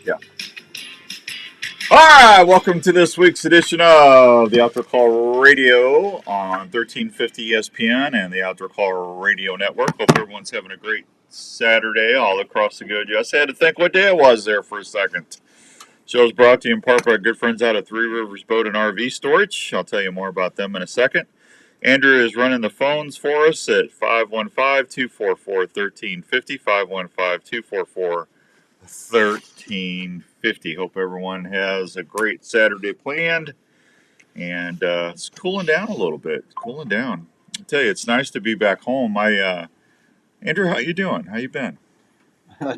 Yeah. All right, welcome to this week's edition of the Outdoor Call Radio on 1350 ESPN and the Outdoor Call Radio Network. Hope everyone's having a great Saturday all across the good. Just had to think what day it was there for a second. Show is brought to you in part by our good friends out at Three Rivers Boat and RV Storage. I'll tell you more about them in a second. Andrew is running the phones for us at 515-244-1350, 515-244-1350. Hope everyone has a great Saturday planned, and it's cooling down a little bit. It's cooling down. I tell you, it's nice to be back home. Andrew, how you doing? How you been?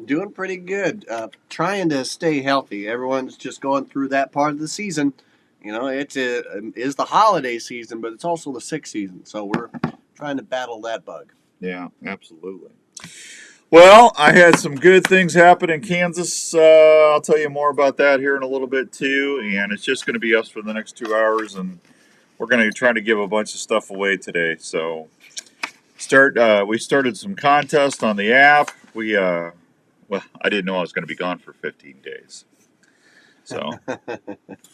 Doing pretty good. Trying to stay healthy. Everyone's just going through that part of the season. You know, it is the holiday season, but it's also the sick season. So we're trying to battle that bug. Yeah, absolutely. Well, I had some good things happen in Kansas. I'll tell you more about that here in a little bit too. And it's just going to be us for the next 2 hours, and we're going to try to give a bunch of stuff away today. So, we started some contests on the app. I didn't know I was going to be gone for 15 days. So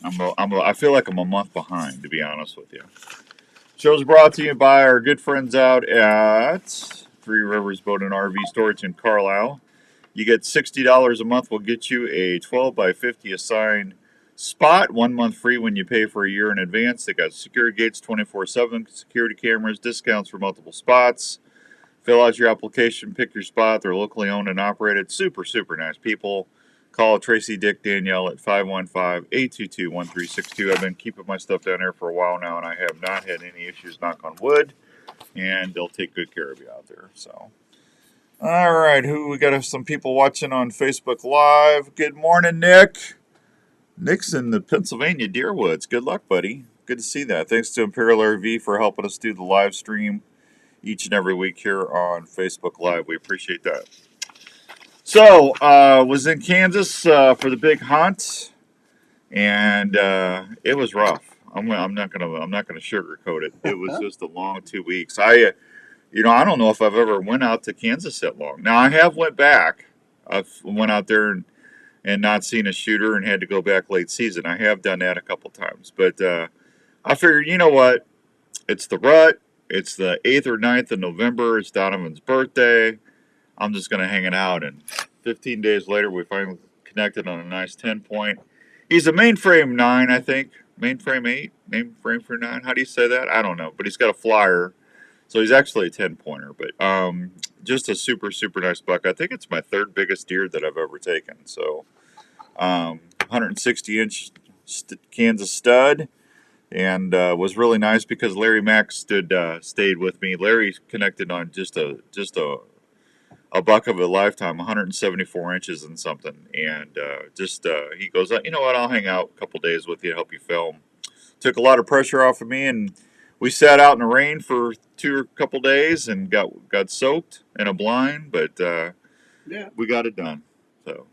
I feel like I'm a month behind, to be honest with you. Show's brought to you by our good friends out at Three Rivers Boat and RV Storage in Carlisle. You get $60 a month. We'll get you a 12 by 50 assigned spot. 1 month free when you pay for a year in advance. They got security gates, 24/7 security cameras, discounts for multiple spots. Fill out your application, pick your spot. They're locally owned and operated. Super, super nice people. Call Tracy, Dick, Danielle at 515-822-1362. I've been keeping my stuff down there for a while now, and I have not had any issues, knock on wood. And they'll take good care of you out there. So, all right, we got some people watching on Facebook Live. Good morning, Nick. Nick's in the Pennsylvania Deerwoods. Good luck, buddy. Good to see that. Thanks to Imperial RV for helping us do the live stream each and every week here on Facebook Live. We appreciate that. So, was in Kansas for the big hunt, and it was rough. I'm not gonna sugarcoat it. It was just a long 2 weeks. I don't know if I've ever went out to Kansas that long. Now I have went back. I've went out there and not seen a shooter and had to go back late season. I have done that a couple times, but I figured, you know what? It's the rut. It's the 8th or 9th of November. It's Donovan's birthday. I'm just going to hang it out. And 15 days later, we finally connected on a nice 10-point. He's a mainframe 9, I think. Mainframe 8? Mainframe for 9? How do you say that? I don't know. But he's got a flyer. So he's actually a 10-pointer. But just a super, super nice buck. I think it's my third biggest deer that I've ever taken. So 160-inch Kansas stud. And was really nice because Larry Mack stayed with me. Larry connected on just a buck of a lifetime, 174 inches and something. And he goes, you know what, I'll hang out a couple days with you, help you film. Took a lot of pressure off of me, and we sat out in the rain for a couple days and got soaked in a blind, but we got it done. So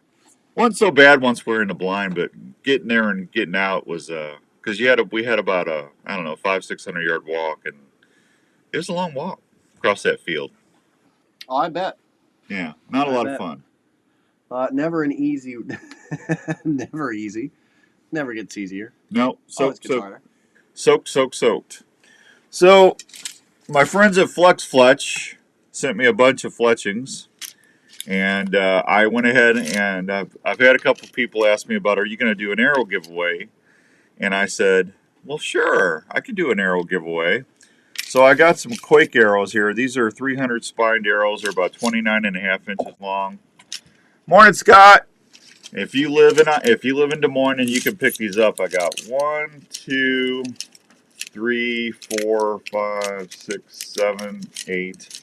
wasn't so bad once we're in the blind, but getting there and getting out was because we had about a 500-600 yard walk, and it was a long walk across that field. Oh, I bet. Yeah, not a lot of fun. Never an easy. Never easy. Never gets easier. No, soaked. So, my friends at Flex Fletch sent me a bunch of fletchings, and I went ahead and I've had a couple people ask me about, are you going to do an arrow giveaway? And I said, well, sure, I can do an arrow giveaway. So I got some Quake arrows here. These are 300 spined arrows. They're about 29.5 inches long. Morning, Scott. If you live in Des Moines and you can pick these up, I got 1, 2, 3, 4, 5, 6, 7, 8,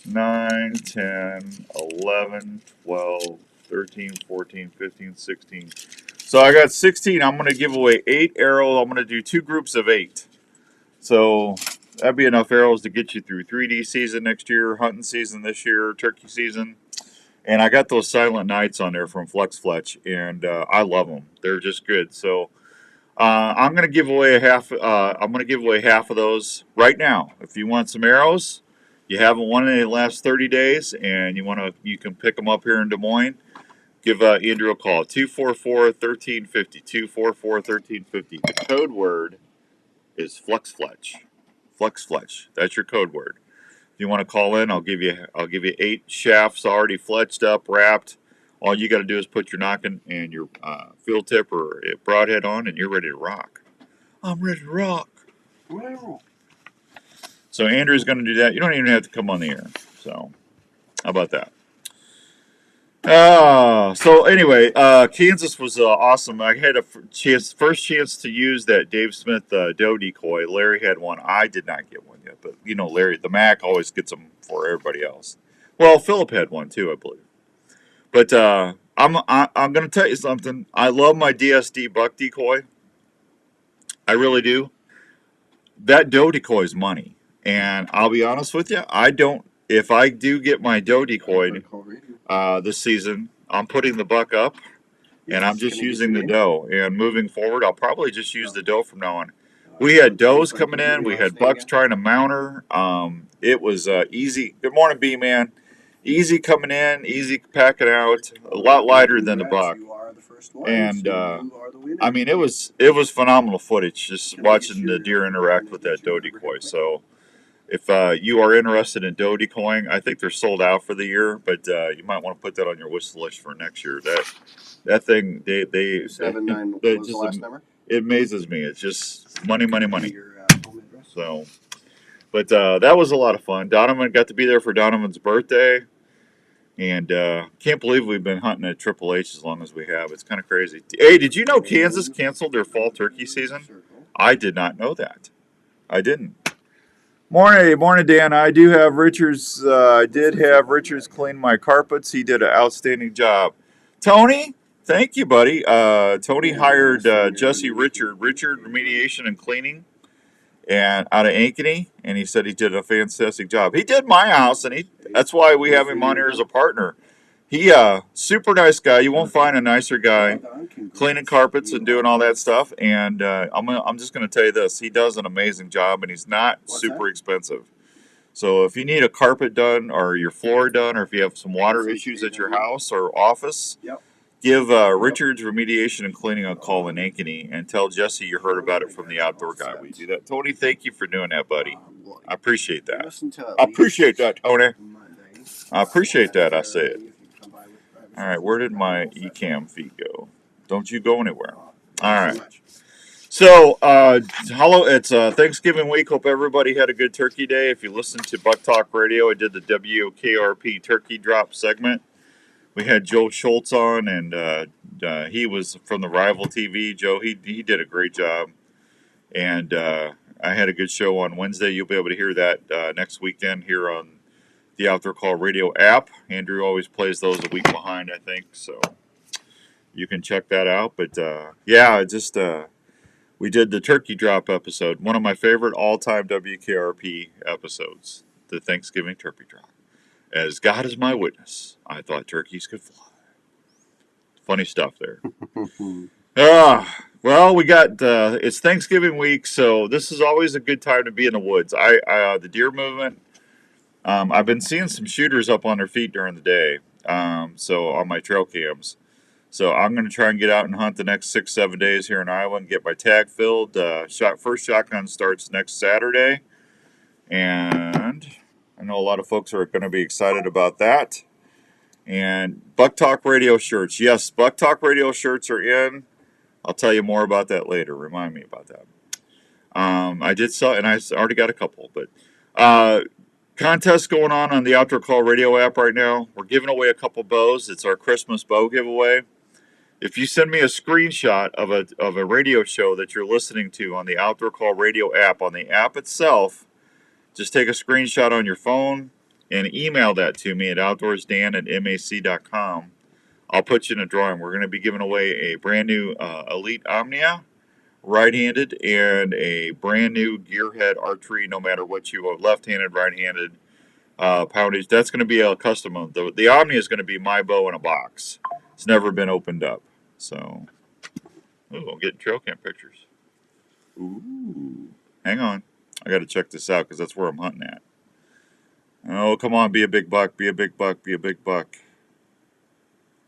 9, 10, 11, 12, 13, 14, 15, 16. So I got 16. I'm going to give away 8 arrows. I'm going to do 2 groups of 8. So that'd be enough arrows to get you through 3D season next year, hunting season this year, turkey season. And I got those Silent Nights on there from Flex Fletch, and I love them. They're just good. So I'm going to give away half of those right now. If you want some arrows, you haven't won any the last 30 days, and you can pick them up here in Des Moines. give Andrew a call. 244-1350. 244-1350. The code word is Flux Fletch. Flux Fletch. That's your code word. If you want to call in, I'll give you 8 shafts already fletched up, wrapped. All you got to do is put your knocking and your field tip or broadhead on, and you're ready to rock. I'm ready to rock. Wow. So Andrew's going to do that. You don't even have to come on the air. So how about that? So anyway, Kansas was awesome. I had a first chance to use that Dave Smith doe decoy. Larry had one. I did not get one yet, but you know, Larry, the Mac always gets them for everybody else. Well, Philip had one too, I believe. But I'm going to tell you something. I love my DSD buck decoy. I really do. That doe decoy is money, and I'll be honest with you. I don't. If I do get my doe decoyed this season, I'm putting the buck up, and I'm just using the doe. And moving forward, I'll probably just use the doe from now on. We had does coming in. We had bucks trying to mount her. It was easy. Good morning, B-Man. Easy coming in, easy packing out. A lot lighter than the buck. And I mean, it was phenomenal footage just watching the deer interact with that doe decoy. So if you are interested in doe decoying, I think they're sold out for the year, but you might want to put that on your wish list for next year. That thing, they 7-9 was the last number? It amazes me. It's just money, money, money. So, but that was a lot of fun. Donovan got to be there for Donovan's birthday, and can't believe we've been hunting at Triple H as long as we have. It's kind of crazy. Hey, did you know Kansas canceled their fall turkey season? I did not know that. I didn't. Morning, Dan. I do have Richards. I did have Richards clean my carpets. He did an outstanding job. Tony, thank you, buddy. Tony hired Jesse Richard Remediation and Cleaning, and out of Ankeny, and he said he did a fantastic job. He did my house, and that's why we have him on here as a partner. He super nice guy. You won't find a nicer guy cleaning carpets and doing all that stuff. And I'm just going to tell you this: he does an amazing job, and he's not super expensive. So if you need a carpet done, or your floor done, or if you have some water issues at your house or office, give Richards Remediation and Cleaning a call in Ankeny and tell Jesse you heard about it from the Outdoor Guy. We do that. Tony, thank you for doing that, buddy. I appreciate that. I appreciate that, Tony. I appreciate that, I said. All right, where did my eCam feed go? Don't you go anywhere. All right. So, it's Thanksgiving week. Hope everybody had a good Turkey Day. If you listened to Buck Talk Radio, I did the WKRP Turkey Drop segment. We had Joe Schultz on, and he was from the Rival TV. Joe, he did a great job. And I had a good show on Wednesday. You'll be able to hear that next weekend here on the Outdoor Call Radio app. Andrew always plays those a week behind, I think. So you can check that out. But, we did the Turkey Drop episode. One of my favorite all-time WKRP episodes. The Thanksgiving Turkey Drop. As God is my witness, I thought turkeys could fly. Funny stuff there. Well, we got it's Thanksgiving week, so this is always a good time to be in the woods. The deer movement. I've been seeing some shooters up on their feet during the day. So on my trail cams. So I'm going to try and get out and hunt the next 6-7 days here in Iowa and get my tag filled. First shotgun starts next Saturday, and I know a lot of folks are going to be excited about that. And Buck Talk Radio shirts. Yes, Buck Talk Radio shirts are in. I'll tell you more about that later. Remind me about that. I did sell, and I already got a couple. But contest going on the Outdoor Call Radio app right now. We're giving away a couple bows. It's our Christmas bow giveaway. If you send me a screenshot of a radio show that you're listening to on the Outdoor Call Radio app, on the app itself, just take a screenshot on your phone and email that to me at outdoorsdan@mac.com. I'll put you in a drawing. We're going to be giving away a brand new Elite Omnia, right-handed, and a brand new Gearhead archery, no matter what you are, left-handed, right-handed poundage. That's going to be a custom. The Omnia is going to be my bow in a box. It's never been opened up. So, I'm getting trail cam pictures. Ooh. Hang on. I got to check this out because that's where I'm hunting at. Oh, come on. Be a big buck. Be a big buck. Be a big buck.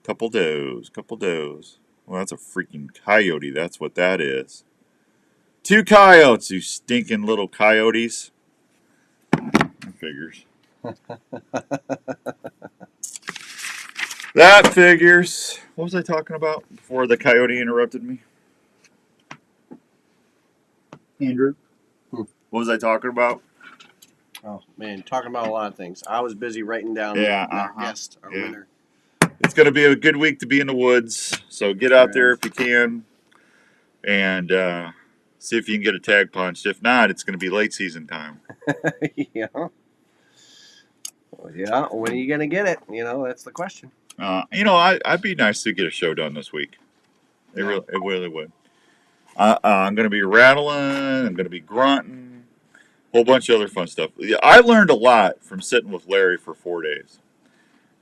Couple does. Well, that's a freaking coyote. That's what that is. 2 coyotes, you stinking little coyotes. That figures. That figures. What was I talking about before the coyote interrupted me? Andrew? What was I talking about? Oh man, talking about a lot of things. I was busy writing down our guest, our winner. It's going to be a good week to be in the woods, so get out there if you can, and see if you can get a tag punched. If not, it's going to be late season time. Yeah. Yeah. When are you going to get it? That's the question. I'd be nice to get a show done this week. It really would. I'm going to be rattling. I'm going to be grunting. A whole bunch of other fun stuff. Yeah, I learned a lot from sitting with Larry for 4 days.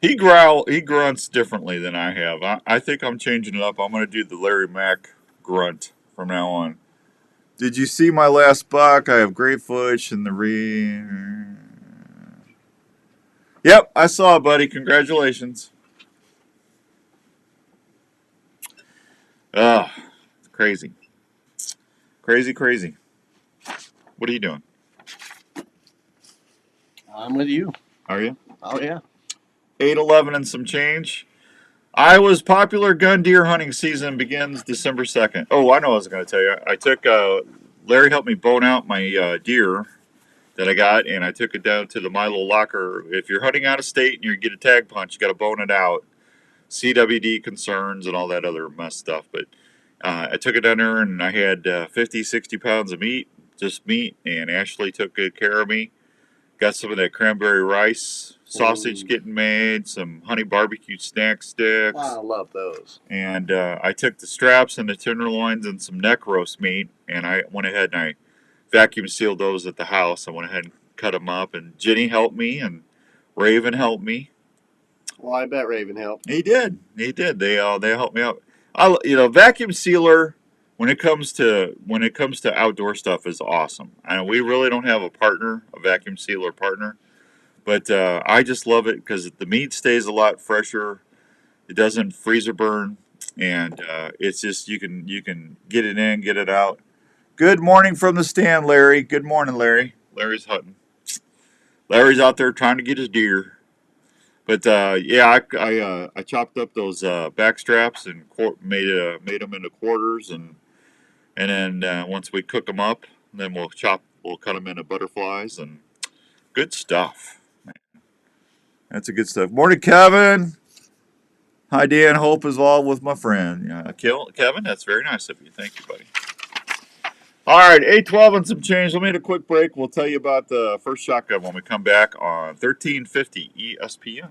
He grunts differently than I have. I think I'm changing it up. I'm going to do the Larry Mack grunt from now on. Did you see my last buck? I have great footage in the rear. Yep, I saw it, buddy. Congratulations. Oh, it's crazy. Crazy. What are you doing? I'm with you. Are you? Oh, yeah. 8/11 and some change. Iowa's popular gun deer hunting season begins December 2nd. Oh, I know what I was going to tell you. I took, Larry helped me bone out my deer that I got, and I took it down to the Milo locker. If you're hunting out of state and you get a tag punch, you got to bone it out. CWD concerns and all that other mess stuff. But I took it down there, and I had 50, 60 pounds of meat, just meat, and Ashley took good care of me. Got some of that cranberry rice sausage getting made, some honey barbecue snack sticks. I love those. And I took the straps and the tenderloins and some neck roast meat, and I went ahead and I vacuum sealed those at the house. I went ahead and cut them up, and Jenny helped me, and Raven helped me. Well, I bet Raven helped. He did. They helped me out. Vacuum sealer when it comes to outdoor stuff is awesome. We really don't have a vacuum sealer partner, but I just love it because the meat stays a lot fresher. It doesn't freezer burn, and it's just you can get it in, get it out. Good morning from the stand, Larry. Good morning, Larry. Larry's hunting. Larry's out there trying to get his deer. But I chopped up those back straps and made them into quarters, and then once we cook them up, then we'll cut them into butterflies, and good stuff. Man. That's a good stuff. Morning, Kevin. Hi, Dan. Hope is all with my friend. Kevin, that's very nice of you. Thank you, buddy. All right, 8:12 and some change. We'll make a quick break. We'll tell you about the first shotgun when we come back on 1350 ESPN.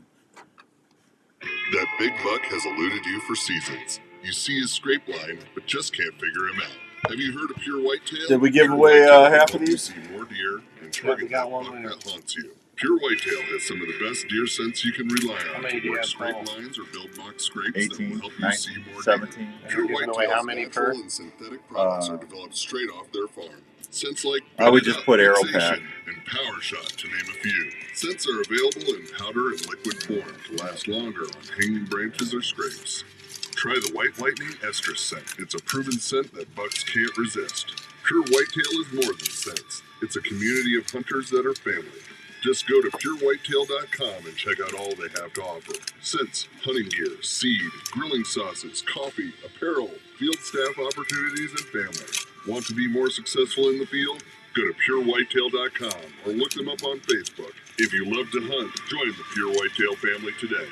That big buck has eluded you for seasons. You see his scrape line, but just can't figure him out. Have you heard of Pure Whitetail? Did we give Pure away Whitetail half will of these? help you see more deer and target that buck that haunts you. Pure Whitetail has some of the best deer scents you can rely on to work scrape lines or build box scrapes 18, that will help you 19, see more 17. deer. Pure Whitetail's natural per? and synthetic products are developed straight off their farm. Scents like I would just put Arrow Fixation Pack and Power Shot, to name a few. Scents are available in powder and liquid form to last longer on hanging branches or scrapes. Try the White Lightning Estrus scent. It's a proven scent that bucks can't resist. Pure Whitetail is more than scents. It's a community of hunters that are family. Just go to purewhitetail.com and check out all they have to offer. Scents, hunting gear, seed, grilling sauces, coffee, apparel, field staff opportunities, and family. Want to be more successful in the field? Go to purewhitetail.com or look them up on Facebook. If you love to hunt, join the Pure Whitetail family today.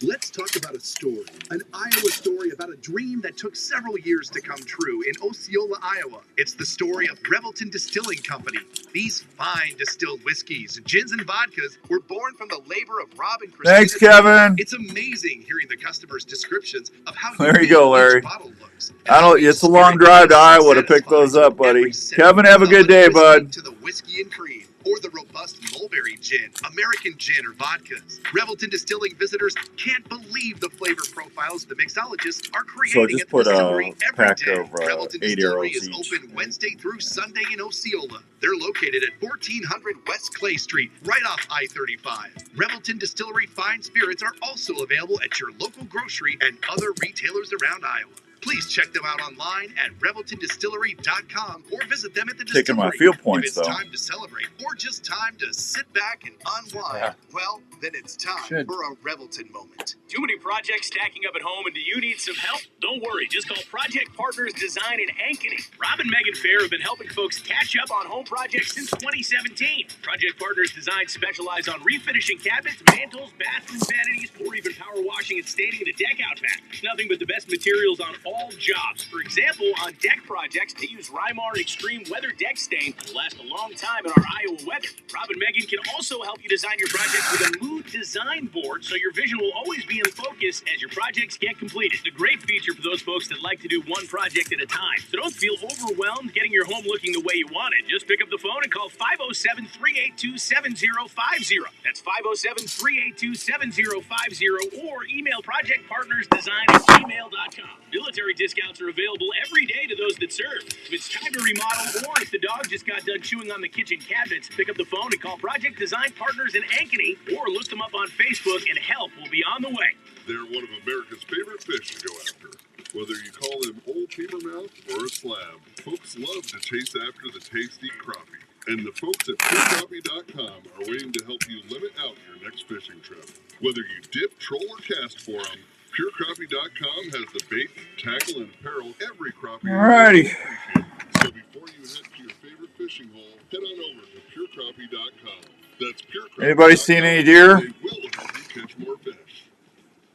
Let's talk about a story, an Iowa story about a dream that took several years to come true in Osceola, Iowa. It's the story of Revelton Distilling Company. These fine distilled whiskeys, gins, and vodkas were born from the labor of Rob and Christina. Thanks, Kevin. It's amazing hearing the customers' descriptions of how There you go, Larry. each bottle looks. It's a long drive to Iowa to pick those up, buddy. Kevin, have a good day, bud. To the whiskey and cream. or the robust mulberry gin, American gin, or vodkas. Revelton Distilling visitors can't believe the flavor profiles the mixologists are So creating just at the put distillery a every pack day. of Revelton 8 Distillery arrows is each. open Wednesday through Sunday in Osceola. They're located at 1400 West Clay Street, right off I-35. Revelton Distillery fine spirits are also available at your local grocery and other retailers around Iowa. Please check them out online at ReveltonDistillery.com or visit them at the Taking my distillery. field If points it's though. time to celebrate or just time to sit back and unwind, Yeah. well, then it's time Should. for a Revelton moment. Too many projects stacking up at home, and do you need some help? Don't worry, just call Project Partners Design in Ankeny. Rob and Megan Fair have been helping folks catch up on home projects since 2017. Project Partners Design specialize on refinishing cabinets, mantles, bathrooms, vanities, or even power washing and staining the deck out back. Nothing but the best materials on all jobs. For example, on deck projects, they use Rymar Extreme Weather Deck Stain that will last a long time in our Iowa weather. Rob and Megan can also help you design your project with a mood design board, so your vision will always be in focus as your projects get completed. It's a great feature for those folks that like to do one project at a time. So don't feel overwhelmed getting your home looking the way you want it. Just pick up the phone and call 507-382-7050. That's 507-382-7050, or email projectpartnersdesign@gmail.com. Military discounts are available every day to those that serve. If it's time to remodel, or if the dog just got done chewing on the kitchen cabinets, pick up the phone and call Project Design Partners in Ankeny, or look them up on Facebook, and help will be on the way. They're one of America's favorite fish to go after. Whether you call them old papermouth or a slab, folks love to chase after the tasty crappie. And the folks at PureCrappie.com are waiting to help you limit out your next fishing trip. Whether you dip, troll, or cast for them, PureCrappie.com has the bait, tackle, and apparel every crappie Alrighty. appreciates. So before you head to your favorite fishing hole, head on over to PureCrappie.com. That's PureCrappie.com. Anybody seen any deer? They will help you catch more fish.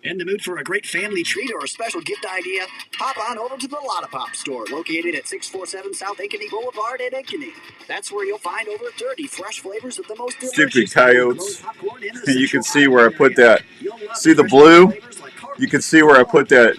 In the mood for a great family treat or a special gift idea? Hop on over to the Lotta Pop store, located at 647 South Ankeny Boulevard in Ankeny. That's where you'll find over 30 fresh flavors of the most Stupid delicious coyotes. popcorn in the You can Central see where I Iowa put area. that. You'll love See the fresh blue? flavors like caramel, You can see where I put that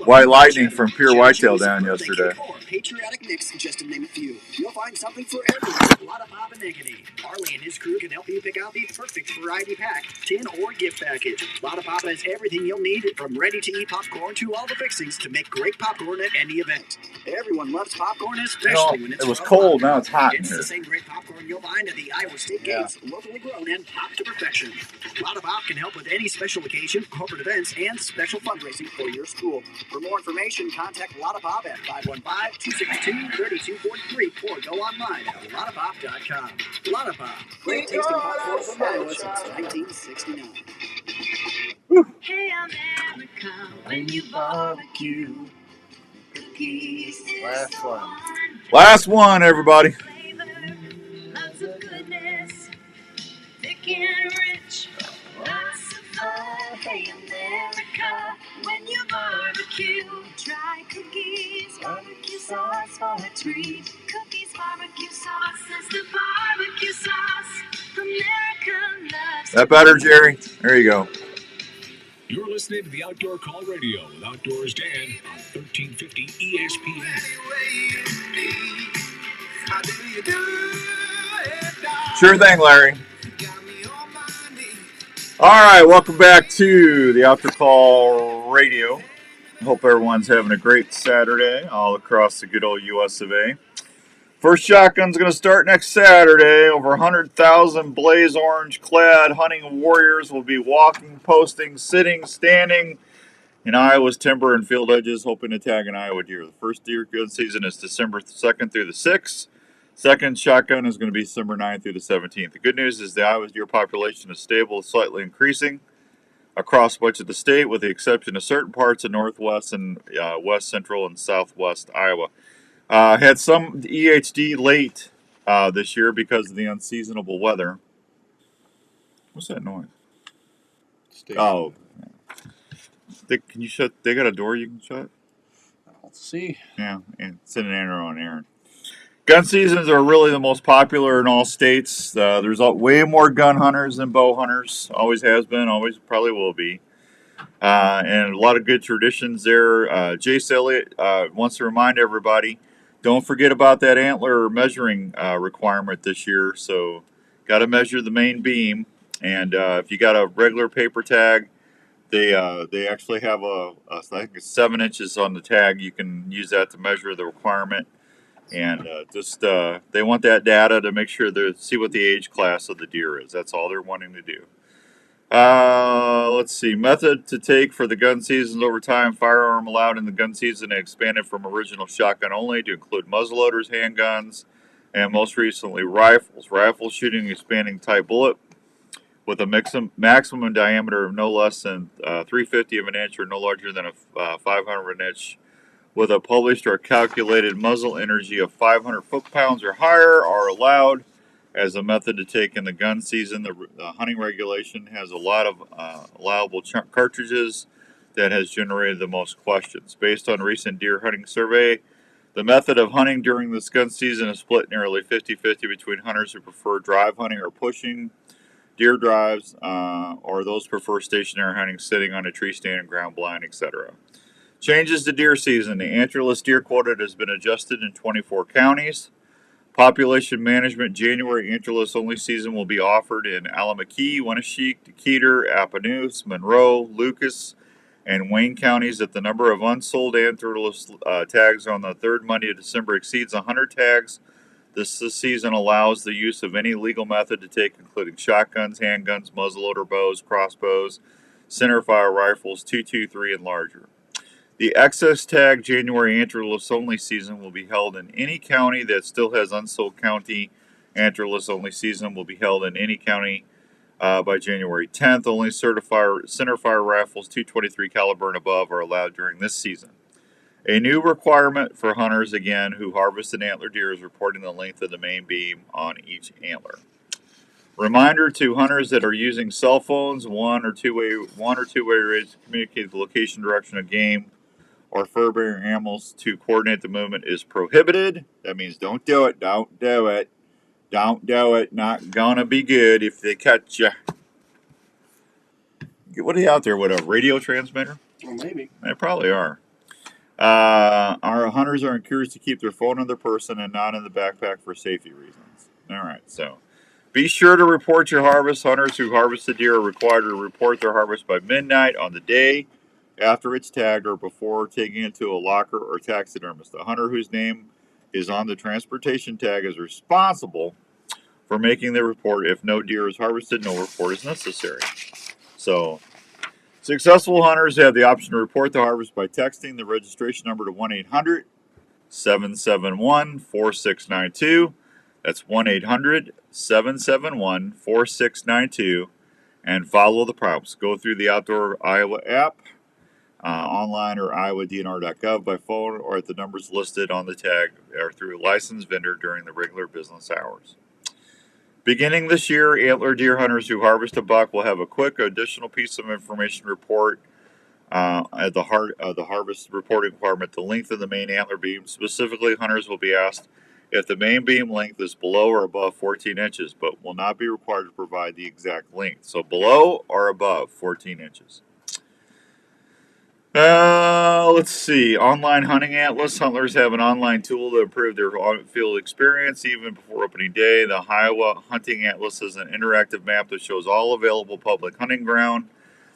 white lightning from Pure cheddar Whitetail cheese, down birthday yesterday. cake, or patriotic mix, just to name a few. You'll find something for everyone at Lotta Pop in Ankeny. Harley and his crew can help you pick out the perfect variety pack, tin or gift package. Lotta Pop has everything you'll need, from ready-to-eat popcorn to all the fixings to make great popcorn at any event. Everyone loves popcorn, especially when it's It was from cold, Lotta. now it's hot in It's here. the same great popcorn you'll find at the Iowa State Yeah. Gates, locally grown and popped to perfection. Lotta Pop can help with any special occasion, corporate events, and special fundraising for your school. For more information, contact Lotta Pop at 515-262-3243 or go online at lottapop.com. Lotta Pop, great tasting popcorn from Iowa since 1969. Hey America, when you barbecue, cookies Last taste one. so Last one, everybody. flavor, lots of goodness, thick and rich, lots of fun. Hey America, when you barbecue, try cookies, barbecue sauce for a treat. Cookies barbecue sauce is the barbecue sauce America loves. That better, Jerry? There you go. You're listening to the Outdoor Call Radio with Outdoors Dan on 1350 ESPN. Sure thing, Larry. All right, welcome back to the Outdoor Call Radio. Hope everyone's having a great Saturday all across the good old US of A. First shotgun's going to start next Saturday. Over 100,000 blaze orange clad hunting warriors will be walking, posting, sitting, standing in Iowa's timber and field edges, hoping to tag an Iowa deer. The first deer gun season is December 2nd through the 6th. Second shotgun is going to be December 9th through the 17th. The good news is the Iowa deer population is stable, slightly increasing across much of the state, with the exception of certain parts of northwest and west central and southwest Iowa. Had some EHD late this year because of the unseasonable weather. What's that noise? Oh, can you shut? They got a door you can shut? Let's see. Yeah, and send an arrow on Aaron. Gun seasons are really the most popular in all states. There's way more gun hunters than bow hunters. Always has been, always probably will be. And a lot of good traditions there. Jace Elliott wants to remind everybody Don't forget about that antler measuring requirement this year. So, got to measure the main beam. And if you got a regular paper tag, they actually have I think it's 7 inches on the tag. You can use that to measure the requirement. And they want that data to make sure they see what the age class of the deer is. That's all they're wanting to do. Let's see. Method to take for the gun seasons over time. Firearm allowed in the gun season expanded from original shotgun only to include muzzleloaders, handguns, and most recently rifles. Rifle shooting expanding type bullet with a maximum diameter of no less than 3/50 of an inch or no larger than a 500 of an inch, with a published or calculated muzzle energy of 500 foot-pounds or higher are allowed as a method to take in the gun season. The hunting regulation has a lot of allowable cartridges that has generated the most questions. Based on recent deer hunting survey, the method of hunting during this gun season is split nearly 50-50 between hunters who prefer drive hunting or pushing deer drives, or those prefer stationary hunting, sitting on a tree stand and ground blind, etc. Changes to deer season. The antlerless deer quota has been adjusted in 24 counties. Population management. January antlerless only season will be offered in Allamakee, Wenatchee, Decatur, Appanoose, Monroe, Lucas, and Wayne counties. If the number of unsold antlerless tags on the third Monday of December exceeds 100 tags, this season allows the use of any legal method to take, including shotguns, handguns, muzzleloader bows, crossbows, centerfire rifles, 223 and larger. The excess tag January antlerless only season will be held in any county that still has unsold county. Antlerless only season will be held in any county by January 10th. Only centerfire rifles 223 caliber and above are allowed during this season. A new requirement for hunters, again, who harvest an antler deer is reporting the length of the main beam on each antler. Reminder to hunters that are using cell phones, one or two-way rays to communicate the location, direction of game, or fur-bearing animals to coordinate the movement is prohibited. That means don't do it. Don't do it. Don't do it. Not gonna be good if they catch you. What are you out there with, a radio transmitter? Well, maybe. They probably are. Our hunters are encouraged to keep their phone on their person and not in the backpack for safety reasons. All right, so be sure to report your harvest. Hunters who harvest the deer are required to report their harvest by midnight on the day after it's tagged or before taking it to a locker or taxidermist. The hunter whose name is on the transportation tag is responsible for making the report. If no deer is harvested, no report is necessary. So, successful hunters have the option to report the harvest by texting the registration number to 1-800-771-4692. That's 1-800-771-4692, and follow the prompts. Go through the Outdoor Iowa app, online, or iowadnr.gov by phone, or at the numbers listed on the tag, or through a licensed vendor during the regular business hours. Beginning this year, antler deer hunters who harvest a buck will have a quick additional piece of information report at the harvest reporting requirement. The length of the main antler beam. Specifically, hunters will be asked if the main beam length is below or above 14 inches, but will not be required to provide the exact length. So below or above 14 inches. Let's see. Online hunting atlas. Hunters have an online tool to improve their on-field experience even before opening day. The Iowa Hunting Atlas is an interactive map that shows all available public hunting ground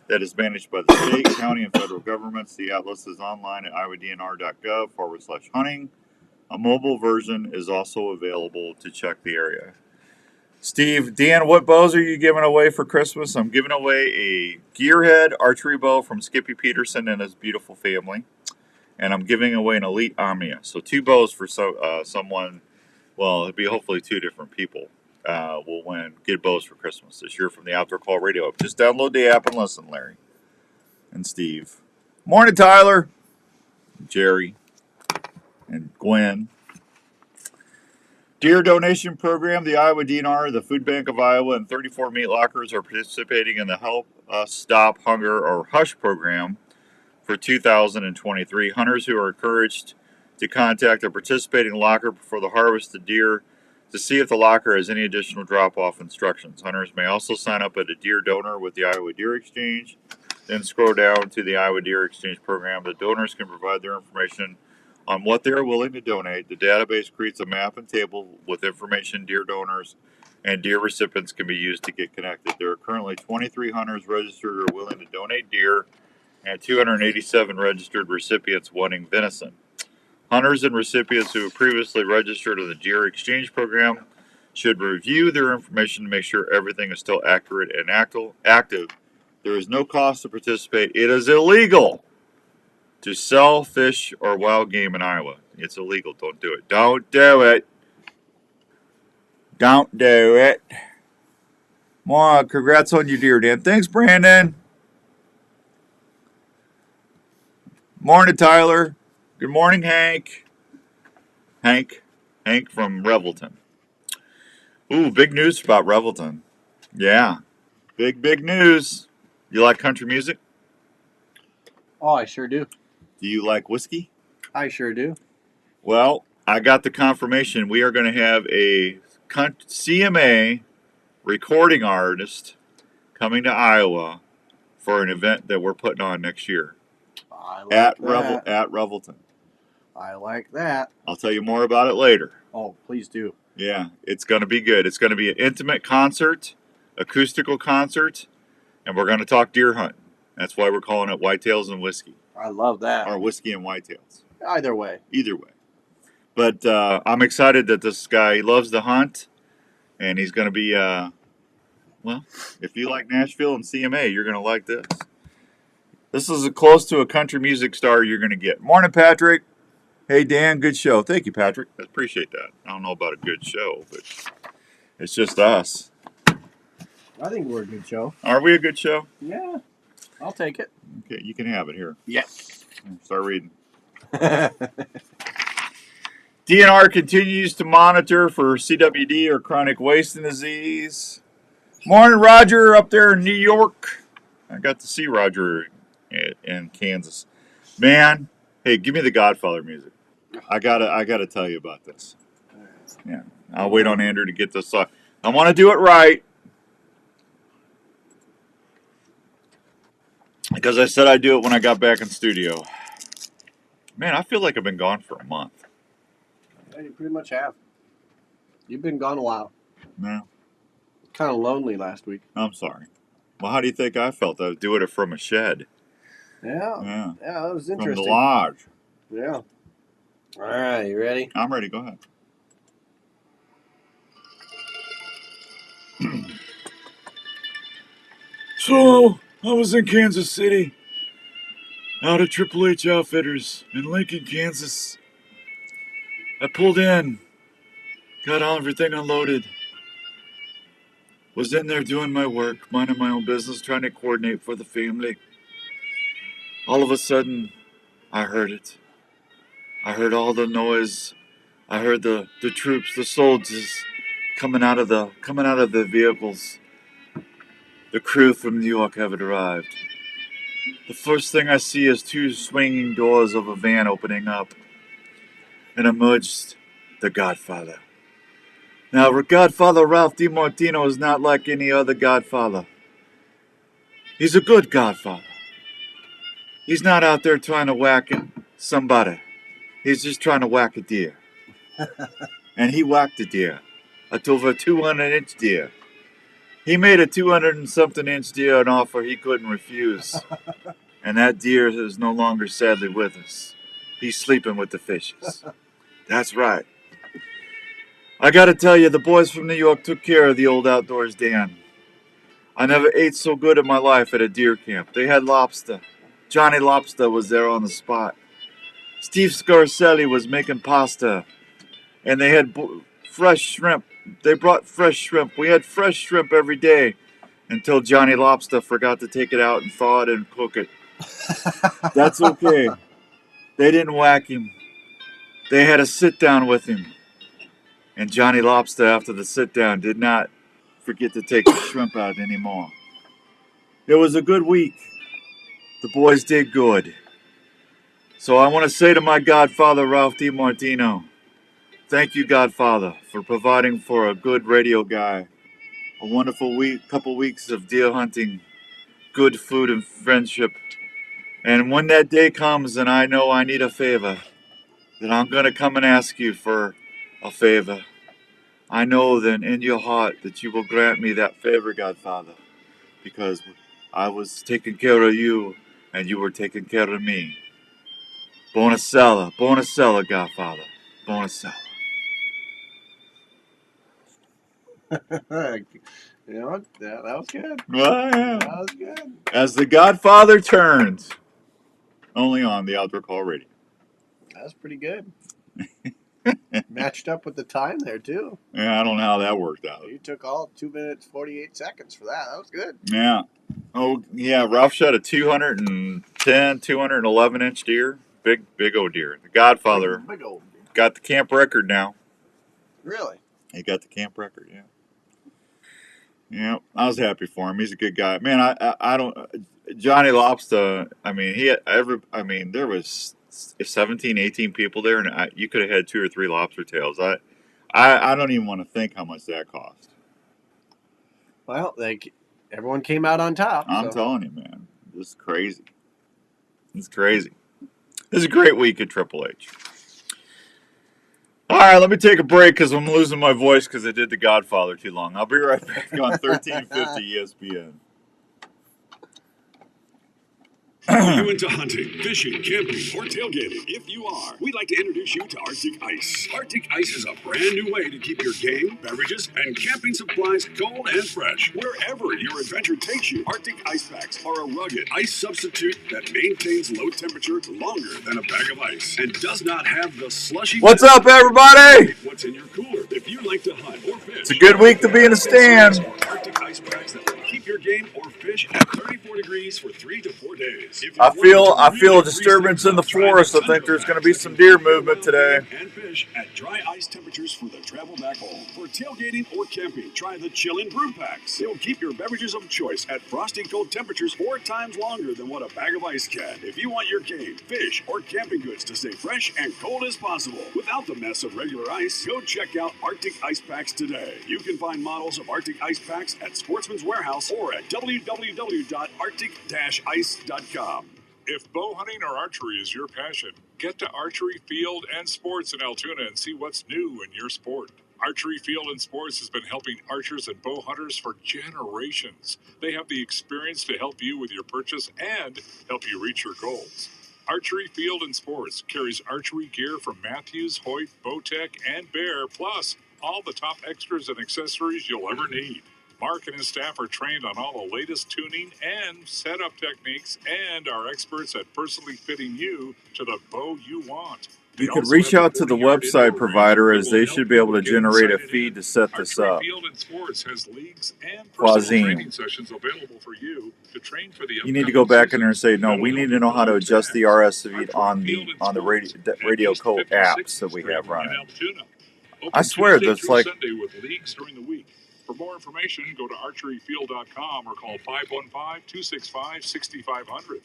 that is managed by the state, county, and federal governments. The atlas is online at iowadnr.gov/hunting. A mobile version is also available to check the area. Steve, Dan, what bows are you giving away for Christmas? I'm giving away a Gearhead archery bow from Skippy Peterson and his beautiful family. And I'm giving away an Elite Omnia. So 2 bows for someone, well, it'll be hopefully 2 different people will win good bows for Christmas this year from the Outdoor Call Radio app. Just download the app and listen, Larry and Steve. Morning, Tyler, Jerry, and Gwen. Deer donation program. The Iowa DNR, the Food Bank of Iowa, and 34 meat lockers are participating in the Help Us Stop Hunger, or HUSH program for 2023. Hunters who are encouraged to contact a participating locker before the harvest of deer to see if the locker has any additional drop-off instructions. Hunters may also sign up as a deer donor with the Iowa Deer Exchange. Then scroll down to the Iowa Deer Exchange program. The donors can provide their information on what they are willing to donate. The database creates a map and table with information deer donors and deer recipients can be used to get connected. There are currently 23 hunters registered or willing to donate deer and 287 registered recipients wanting venison. Hunters and recipients who have previously registered in the Deer Exchange Program should review their information to make sure everything is still accurate and active. There is no cost to participate. It is illegal to sell fish or wild game in Iowa. It's illegal. Don't do it. Don't do it. Don't do it. Well, congrats on your deer, Dan. Thanks, Brandon. Morning, Tyler. Good morning, Hank. Hank from Revelton. Ooh, big news about Revelton. Yeah, big news. You like country music? Oh, I sure do. Do you like whiskey? I sure do. Well, I got the confirmation. We are going to have a CMA recording artist coming to Iowa for an event that we're putting on next year I like at that. Revelton. I like that. I'll tell you more about it later. Oh, please do. Yeah, it's going to be good. It's going to be an intimate concert, acoustical concert, and we're going to talk deer hunting. That's why we're calling it Whitetails and Whiskey, I love that. or Whiskey and Whitetails. Either way. Either way. But I'm excited that this guy, he loves to hunt, and he's going to be, well, if you like Nashville and CMA, you're going to like this. This is as close to a country music star you're going to get. Morning, Patrick. Hey, Dan, good show. Thank you, Patrick. I appreciate that. I don't know about a good show, but it's just us. I think we're a good show. Are we a good show? Yeah. I'll take it. Okay, you can have it here. Yeah. Start reading. DNR continues to monitor for CWD or chronic wasting disease. Morning, Roger, up there in New York. I got to see Roger in Kansas. Man, hey, give me the Godfather music. I gotta tell you about this. Yeah, I'll wait on Andrew to get this song. I want to do it right because I said I'd do it when I got back in studio. Man, I feel like I've been gone for a month. Yeah, you pretty much have. You've been gone a while. No, Kind of lonely last week. I'm sorry. Well, how do you think I felt? I was doing it from a shed. Yeah. Yeah, Yeah, that was from the interesting. lodge. Yeah. All right, you ready? I'm ready. Go ahead. So, I was in Kansas City, out at Triple H Outfitters in Lincoln, Kansas. I pulled in, got all everything unloaded, was in there doing my work, minding my own business, trying to coordinate for the family. All of a sudden, I heard it. I heard all the noise. I heard the troops, the soldiers coming out of the vehicles. The crew from New York have arrived. The first thing I see is two swinging doors of a van opening up, and emerged the Godfather. Now, Godfather Ralph DiMartino is not like any other Godfather. He's a good Godfather. He's not out there trying to whack somebody. He's just trying to whack a deer. And he whacked a deer. Over a 200-inch deer. He made a 200-and-something-inch deer an offer he couldn't refuse. And that deer is no longer sadly with us. He's sleeping with the fishes. That's right. I gotta tell you, the boys from New York took care of the old outdoors Dan. I never ate so good in my life at a deer camp. They had lobster. Johnny Lobster was there on the spot. Steve Scarcelli was making pasta. And they had fresh shrimp. They brought fresh shrimp. We had fresh shrimp every day until Johnny Lobster forgot to take it out and thaw it and cook it. That's okay. They didn't whack him. They had a sit down with him. And Johnny Lobster, after the sit down, did not forget to take the shrimp out anymore. It was a good week. The boys did good. So I want to say to my Godfather, Ralph DiMartino, thank you, Godfather, for providing for a good radio guy. A wonderful couple weeks of deer hunting, good food and friendship. And when that day comes and I know I need a favor, then I'm going to come and ask you for a favor. I know then in your heart that you will grant me that favor, Godfather, because I was taking care of you and you were taking care of me. Bonacella, Godfather, Bonacella. You know what? That was good. Ah, That was good. as the Godfather turns, only on the Outdoor Call Radio. That was pretty good. Matched up with the time there too. Yeah, I don't know how that worked out. You took all 2 minutes 48 seconds for that. That was good. Yeah. Oh, yeah. Ralph shot a 210, 211 inch deer. Big old deer. The Godfather Big old. got the camp record now. Really? He got the camp record, yeah. Yeah, I was happy for him. He's a good guy. Man, I don't. Johnny Lobster, I mean, there was 17, 18 people there, and you could have had 2 or 3 lobster tails. I don't even want to think how much that cost. Well, everyone came out on top. I'm telling you, man. This is crazy. It's crazy. This is a great week at Triple H. All right, let me take a break because I'm losing my voice because I did The Godfather too long. I'll be right back on 1350 ESPN. Are you into hunting, fishing, camping, or tailgating? If you are, we'd like to introduce you to Arctic Ice. Arctic Ice is a brand new way to keep your game, beverages, and camping supplies cold and fresh. Wherever your adventure takes you, Arctic Ice Packs are a rugged ice substitute that maintains low temperature longer than a bag of ice and does not have the slushy... What's up, everybody? What's in your cooler? If you like to hunt or fish... It's a good week to be in the stand. Arctic Ice Packs that will keep your game or fish at 34 degrees for 3 to 4 days. I feel a disturbance in the forest. I think there's going to be some deer movement today. And fish at dry ice temperatures for the travel back home. For tailgating or camping, try the Chillin' Brew Packs. They'll keep your beverages of choice at frosty cold temperatures 4 times longer than what a bag of ice can. If you want your game, fish, or camping goods to stay fresh and cold as possible without the mess of regular ice, go check out Arctic Ice Packs today. You can find models of Arctic Ice Packs at Sportsman's Warehouse or at www.arctic-ice.com. If bow hunting or archery is your passion, get to Archery Field and Sports in Altoona and see what's new in your sport. Archery Field and Sports has been helping archers and bow hunters for generations. They have the experience to help you with your purchase and help you reach your goals. Archery Field and Sports carries archery gear from Matthews, Hoyt, Bowtech, and Bear, plus all the top extras and accessories you'll ever need. Mark and his staff are trained on all the latest tuning and setup techniques and are experts at personally fitting you to the bow you want. You could reach out to the website provider as they should be able to generate a feed to set this up. Field and Sports has leagues and personal Quazine. training sessions available for you to train for the You need to go back in there and say, no, we need to know how to adjust the RS feed on the radio code apps that we have running. I swear that's like... Sunday with leagues during the week. For more information, go to archeryfield.com or call 515-265-6500.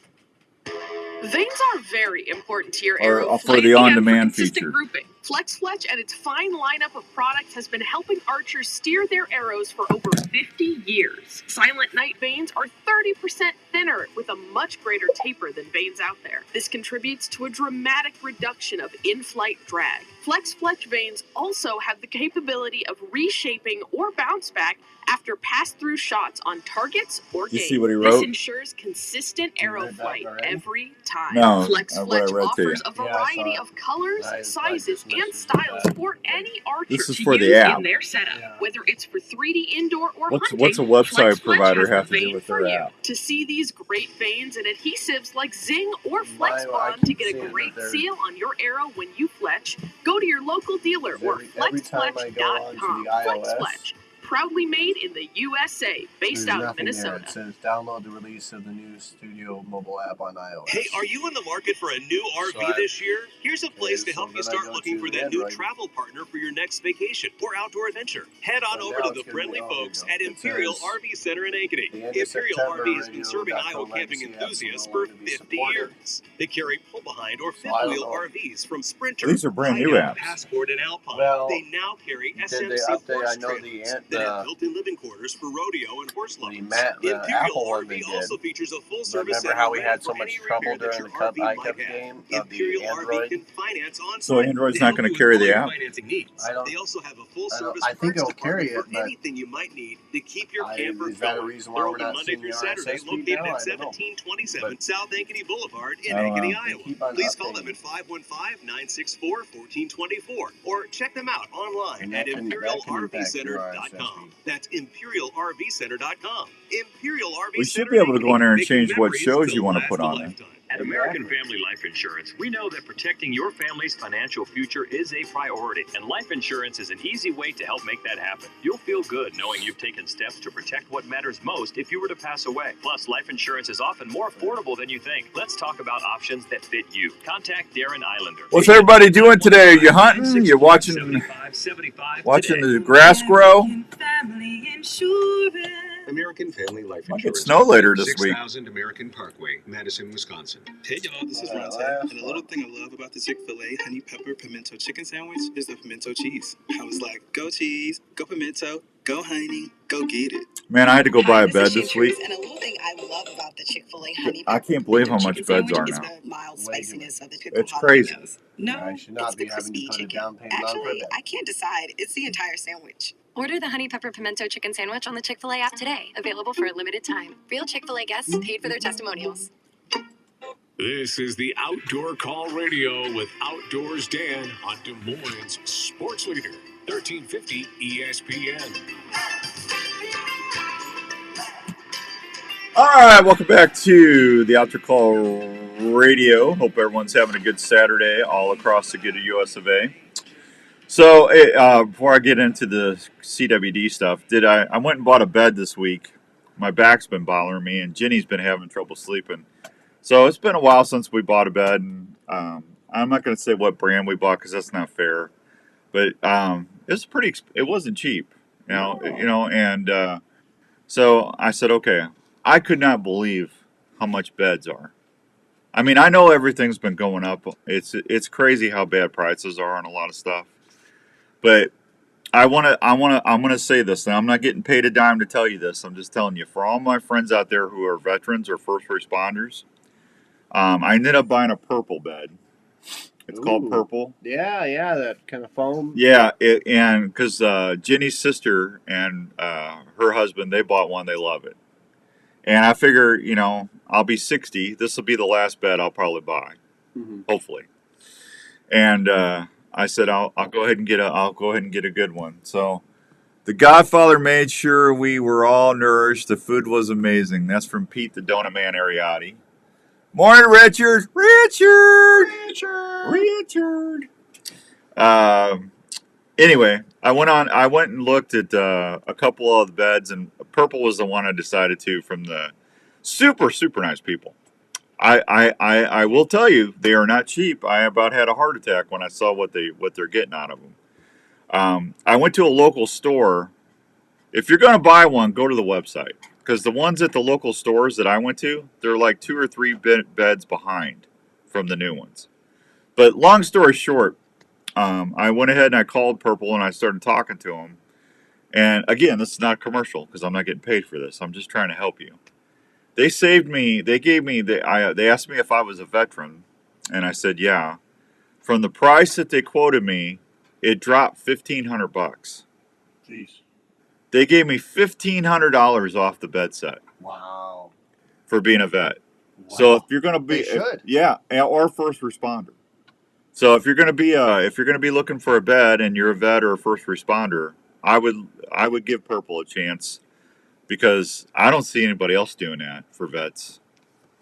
Veins are very important to your Or arrow for flight the and on-demand for consistent feature. grouping. Flex Fletch and its fine lineup of products has been helping archers steer their arrows for over 50 years. Silent Night veins are 30% thinner with a much greater taper than veins out there. This contributes to a dramatic reduction of in-flight drag. Flex Fletch veins also have the capability of reshaping or bounce back after pass-through shots on targets or You game. see what he This wrote? ensures consistent arrow read that flight already? every time. No, Flex what I Fletch read to you. offers a Yeah, I variety saw of colors, I sizes, just and messaged styles that. for any archer This is to for the use app. in their setup. Yeah. Whether it's for 3D indoor or What's hunting, a website Flex Fletch provider has the have to do vein with for their you. app? To see these great veins and adhesives like Zing or Flex I Bond to keep get seeing a that great they're- seal on your arrow when you fletch, go to your local dealer or Every time I go on to flexfletch.com. the Flex iOS, Fletch, proudly made in the USA, based there's out of nothing there. Minnesota. It says download the release of the new Studio mobile app on iOS. Hey, are you in the market for a new RV this year? Here's a place to help you start looking for that new travel partner for your next vacation or outdoor adventure. Head on over to the friendly folks at Imperial RV Center in Ankeny. Imperial RV has been serving Iowa camping enthusiasts for 50 years. They carry pull-behind or fifth-wheel RVs from Sprinter, These are brand new Hideout, apps. Passport, and Alpine. Well, they now carry Did they SMC update? horse I know trailers. the have built-in living quarters for rodeo and horse lovers. the Imperial Apple one RV they also did. features a full-service Remember center how we ready had for so much any trouble repair that during your the Cup RV iCup might have. game of Imperial the RV Android? can finance on So site Android's to not help going you to carry with all the your app. financing needs. I don't- They also have a full-service I think parts it'll department carry for it, but anything you might need to keep your camper is that a going. reason why They're we're open not Monday seeing through the Saturday, RSS feed located now? at I don't know. 1727 But South Ankeny Boulevard in I don't Ankeny, know. They Iowa. keep on Please call them updating. at 515-964-1424 or check them out online And at that can impact your ImperialRVCenter.com. RSS feed. That's ImperialRVCenter.com. Imperial RV We should Center be able to go in there and making change what memories shows to you want to last put a on there. lifetime. At American Family Life Insurance, we know that protecting your family's financial future is a priority, and life insurance is an easy way to help make that happen. You'll feel good knowing you've taken steps to protect what matters most if you were to pass away. Plus, life insurance is often more affordable than you think. Let's talk about options that fit you. Contact Darren Islander. What's everybody doing today? Are you hunting? You watching the grass grow? Family insurance. American Family Life Might Insurance. get snow later this week. 6000 American Parkway, Madison, Wisconsin. Hey y'all, this is Ronte, and a little thing I love about the Chick-fil-A honey pepper pimento chicken sandwich is the pimento cheese. How it's like, go cheese, go pimento, go honey, go get it. Man, I had to go buy a bed This is this week. Shantrice, and a little thing I love about the Chick-fil-A honey I can't believe how much chicken beds are sandwich now. is the mild spiciness of the typical It's crazy. jalapenos. No, I should not it's the be having to crispy put a chicken. down payment on for a Actually, bed. I can't decide. It's the entire sandwich. Order the Honey Pepper Pimento Chicken Sandwich on the Chick-fil-A app today. Available for a limited time. Real Chick-fil-A guests paid for their testimonials. This is the Outdoor Call Radio with Outdoors Dan on Des Moines Sports Leader, 1350 ESPN. All right, welcome back to the Outdoor Call Radio. Hope everyone's having a good Saturday all across the good US of A. So, before I get into the CWD stuff, I went and bought a bed this week. My back's been bothering me, and Jenny's been having trouble sleeping. So it's been a while since we bought a bed, and I'm not going to say what brand we bought because that's not fair. But it wasn't cheap, and so I said, okay. I could not believe how much beds are. I mean, I know everything's been going up. It's crazy how bad prices are on a lot of stuff. But I'm gonna say this, and I'm not getting paid a dime to tell you this. I'm just telling you, for all my friends out there who are veterans or first responders, I ended up buying a purple bed. It's called Purple. Yeah, that kind of foam. Yeah, and because Jenny's sister and her husband, they bought one. They love it. And I figure, I'll be 60. This will be the last bed I'll probably buy, hopefully. And I said I'll go ahead and get a good one. So the Godfather made sure we were all nourished. The food was amazing. That's from Pete the Donut Man Ariotti. Morning, Richard. Anyway, I went and looked at a couple of the beds, and Purple was the one I decided to from the super, super nice people. I will tell you, they are not cheap. I about had a heart attack when I saw what they're getting out of them. I went to a local store. If you're going to buy one, go to the website. Because the ones at the local stores that I went to, they're like 2 or 3 beds behind from the new ones. But long story short, I went ahead and I called Purple and I started talking to them. And again, this is not commercial because I'm not getting paid for this. I'm just trying to help you. They saved me. They gave me. They asked me if I was a veteran, and I said yeah. From the price that they quoted me, it dropped $1,500. Jeez. They gave me $1,500 off the bed set. Wow. For being a vet. Wow. So if you're going to be, They should. or first responder. So if you're going to be looking for a bed and you're a vet or a first responder, I would give Purple a chance because I don't see anybody else doing that for vets.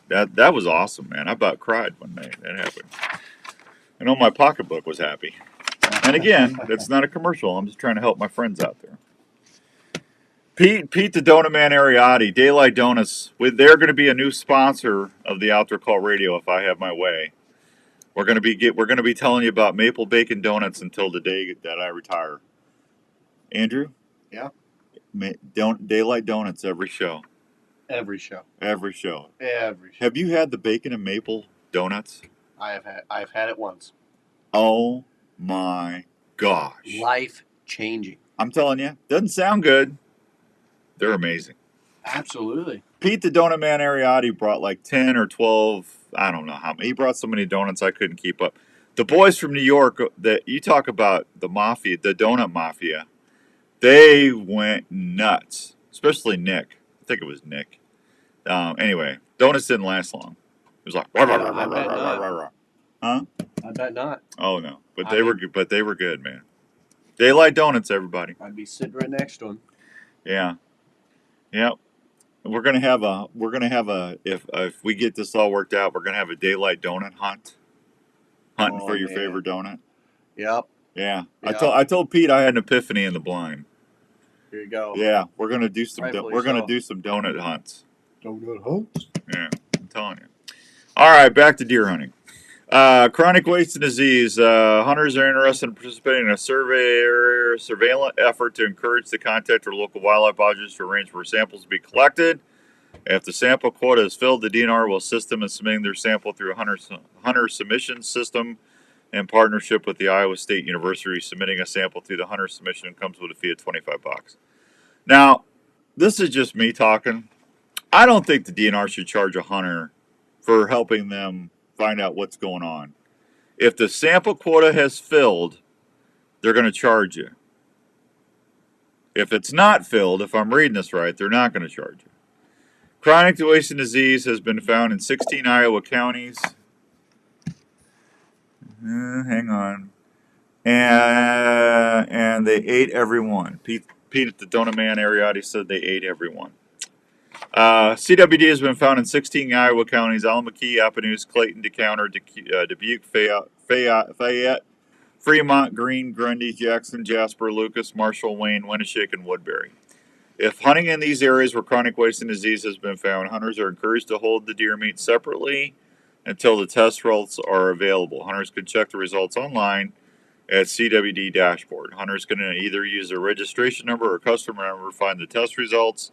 That was awesome, man. I about cried when that happened. I know my pocketbook was happy. And again, that's not a commercial. I'm just trying to help my friends out there. Pete the Donut Man Ariotti, Daylight Donuts. They're going to be a new sponsor of the Outdoor Call Radio if I have my way. We're going to be telling you about maple bacon donuts until the day that I retire. Andrew? Yeah. Daylight Donuts every show. Every show. Every show. Every show. Have you had the bacon and maple donuts? I've had it once. Oh my gosh. Life changing. I'm telling you, doesn't sound good. They're amazing. Absolutely. Pete the Donut Man Ariotti brought like 10 or 12, I don't know how many. He brought so many donuts I couldn't keep up. The boys from New York, that you talk about the mafia, the donut mafia, they went nuts. Especially Nick. I think it was Nick. Anyway, donuts didn't last long. It was like, rah, rah, rah, rah, rah, rah, rah, rah. Huh? I bet not. Oh no, but they were good, man. Daylight Donuts, everybody. I'd be sitting right next to him. Yeah, yeah. We're gonna have a if we get this all worked out, we're gonna have a daylight donut hunt. Hunting for your favorite donut. Yep. Yeah. Yep. I told Pete I had an epiphany in the blind. Here you go. Yeah, we're gonna do some Rightfully we're gonna so. do some donut hunts. Donut hunts. Yeah, I'm telling you. All right, back to deer hunting. Chronic wasting disease. Hunters are interested in participating in a surveillance effort to encourage the contact of local wildlife lodges to arrange for samples to be collected. If the sample quota is filled, the DNR will assist them in submitting their sample through a hunter submission system in partnership with the Iowa State University. Submitting a sample through the hunter submission comes with a fee of $25. Now, this is just me talking. I don't think the DNR should charge a hunter for helping them find out what's going on. If the sample quota has filled, they're going to charge you. If it's not filled, if I'm reading this right, they're not going to charge you. Chronic wasting disease has been found in 16 Iowa counties. Hang on. And they ate every one. Pete the Donut Man Ariotti said they ate every one. CWD has been found in 16 Iowa counties: Alameda, Appanoose, Clayton, DeKalb, Dubuque, Fayette, Fremont, Greene, Grundy, Jackson, Jasper, Lucas, Marshall, Wayne, Winneshiek, and Woodbury. If hunting in these areas where chronic wasting disease has been found, hunters are encouraged to hold the deer meat separately until the test results are available. Hunters can check the results online at CWD dashboard. Hunters can either use a registration number or customer number to find the test results,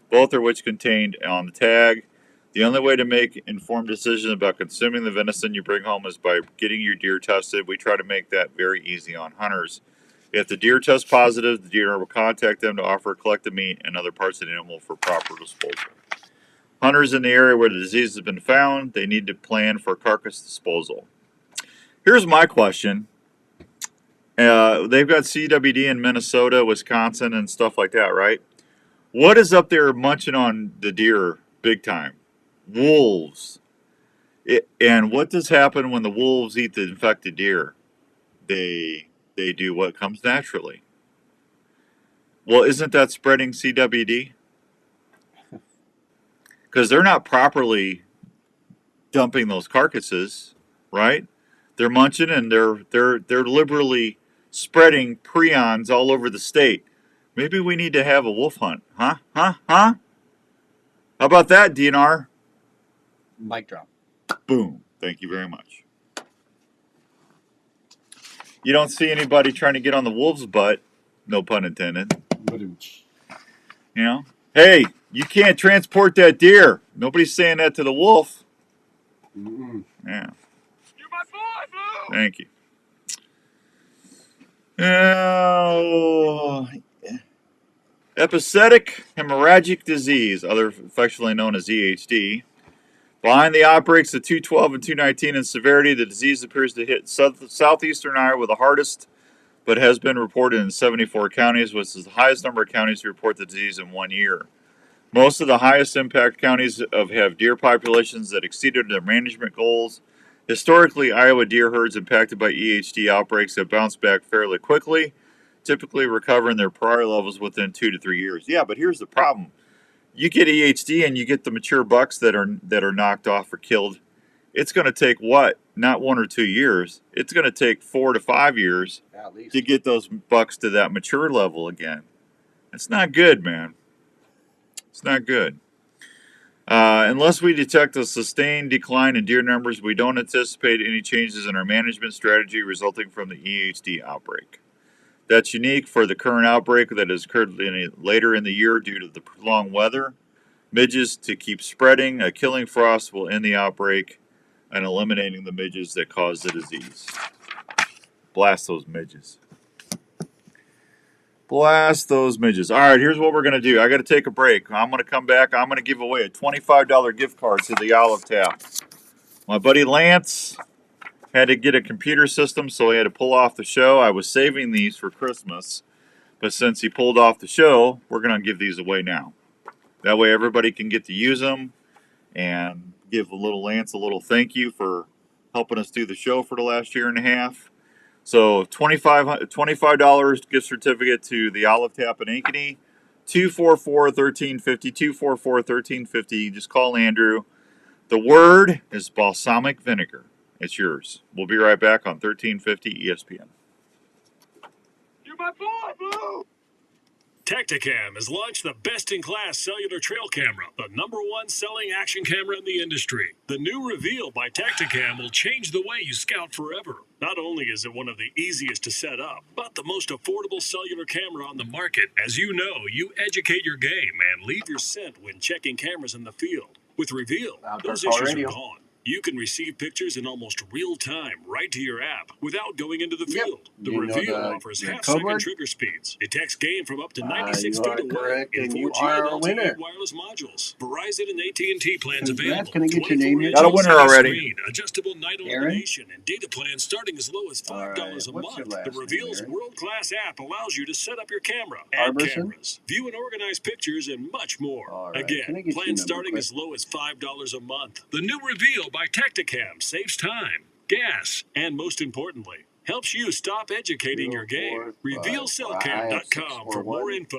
both of which contained on the tag. The only way to make informed decisions about consuming the venison you bring home is by getting your deer tested. We try to make that very easy on hunters. If the deer tests positive, the deer will contact them to offer collect the meat and other parts of the animal for proper disposal. Hunters in the area where the disease has been found, they need to plan for carcass disposal. Here's my question. They've got CWD in Minnesota, Wisconsin, and stuff like that, right? What is up there munching on the deer big time? Wolves. And what does happen when the wolves eat the infected deer? They do what comes naturally. Well, isn't that spreading CWD? Because they're not properly dumping those carcasses, right? They're munching and they're liberally spreading prions all over the state. Maybe we need to have a wolf hunt, huh? How about that, DNR? Mic drop. Boom. Thank you very much. You don't see anybody trying to get on the wolf's butt, no pun intended. You know? Hey, you can't transport that deer. Nobody's saying that to the wolf. Mm-mm. Yeah. You're my boy, Blue. Thank you. Episodic hemorrhagic disease, other affectionately known as EHD. Behind the outbreaks of 212 and 219 in severity, the disease appears to hit southeastern Iowa the hardest, but has been reported in 74 counties, which is the highest number of counties to report the disease in 1 year. Most of the highest impact counties have deer populations that exceeded their management goals. Historically, Iowa deer herds impacted by EHD outbreaks have bounced back fairly quickly, typically recovering their prior levels within 2 to 3 years. Yeah, but here's the problem. You get EHD and you get the mature bucks that are knocked off or killed. It's going to take what? Not 1 or 2 years. It's going to take 4 to 5 years At least. to get those bucks to that mature level again. It's not good, man. It's not good. Unless we detect a sustained decline in deer numbers, we don't anticipate any changes in our management strategy resulting from the EHD outbreak. That's unique for the current outbreak that has occurred later in the year due to the prolonged weather. Midges to keep spreading. A killing frost will end the outbreak and eliminating the midges that cause the disease. Blast those midges. Blast those midges. All right, here's what we're going to do. I got to take a break. I'm going to come back. I'm going to give away a $25 gift card to the Olive Tap. My buddy Lance had to get a computer system, so he had to pull off the show. I was saving these for Christmas, but since he pulled off the show, we're going to give these away now. That way everybody can get to use them and give Lance a little thank you for helping us do the show for the last year and a half. So $25 gift certificate to the Olive Tap in Ankeny, 244-1350, 244-1350. Just call Andrew. The word is balsamic vinegar. It's yours. We'll be right back on 1350 ESPN. You're my boy, Blue! Tacticam has launched the best-in-class cellular trail camera, the #1 selling action camera in the industry. The new Reveal by Tacticam will change the way you scout forever. Not only is it one of the easiest to set up, but the most affordable cellular camera on the market. As you know, you educate your game and leave your scent when checking cameras in the field. With Reveal, those issues are gone. You can receive pictures in almost real time right to your app without going into the field. The Reveal offers half-second trigger speeds, detects game from up to 96 feet away, and 4G and LTE wireless modules. Verizon and AT&T plans available. Can I get your name? Got a winner already. Screen, adjustable night illumination, and data plans starting as low as $5 a month. The Reveal's world-class app allows you to set up your camera, add cameras, view and organize pictures, and much more. Again, plans starting as low as $5 a month. The new Reveal by Tacticam saves time, gas, and most importantly, helps you stop educating your game. RevealCellCam.com for more info.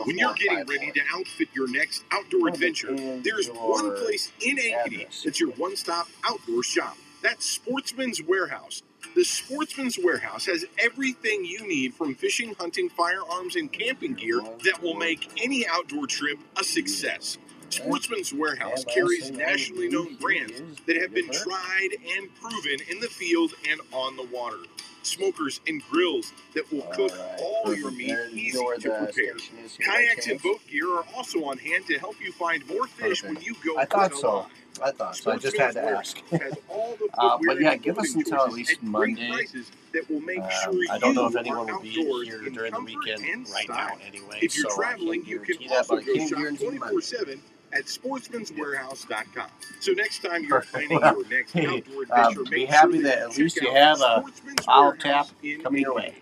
When you're getting ready to outfit your next outdoor adventure, there's one place in Ankeny that's your one-stop outdoor shop. That's Sportsman's Warehouse. The Sportsman's Warehouse has everything you need from fishing, hunting, firearms, and camping gear that will make any outdoor trip a success. Sportsman's Warehouse carries nationally known brands that have been tried and proven in the field and on the water. Smokers and grills that will cook all your meat easy to prepare. Kayaks and boat gear are also on hand to help you find more fish when you go. I thought so. I just had to ask. But yeah, give us until at least Monday. I don't know if anyone will be here during the weekend right now anyway. If you're traveling, you can also go shop 24/7 at sportsmanswarehouse.com. So next time you're planning your next outdoor adventure, be happy that at least you have a Olive Tap coming your way.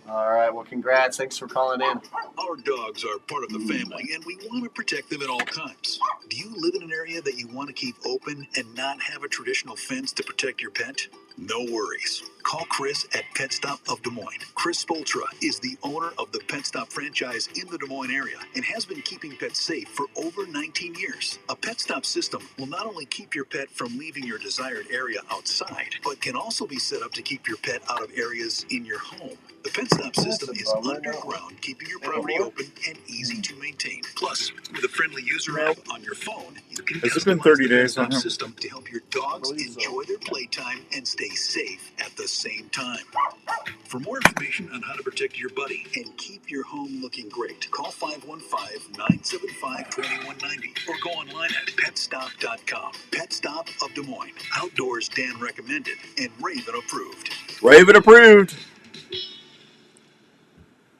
All right, well, congrats. Thanks for calling in. Our dogs are part of the family, and we want to protect them at all times. Do you live in an area that you want to keep open and not have a traditional fence to protect your pet? No worries. Call Chris at Pet Stop of Des Moines. Chris Spoltra is the owner of the Pet Stop franchise in the Des Moines area and has been keeping pets safe for over 19 years. A Pet Stop system will not only keep your pet from leaving your desired area outside, but can also be set up to keep your pet out of areas in your home. The Pet Stop system is underground, keeping your property open and easy to maintain. Plus, with a friendly user app on your phone, you can Has it been 30 days on him? system to help your dogs enjoy their playtime and stay safe at the same time. For more information on how to protect your buddy and keep your home looking great, call 515-975-2190 or go online at petstop.com. Pet Stop of Des Moines. Outdoors Dan recommended and Raven approved. Raven approved.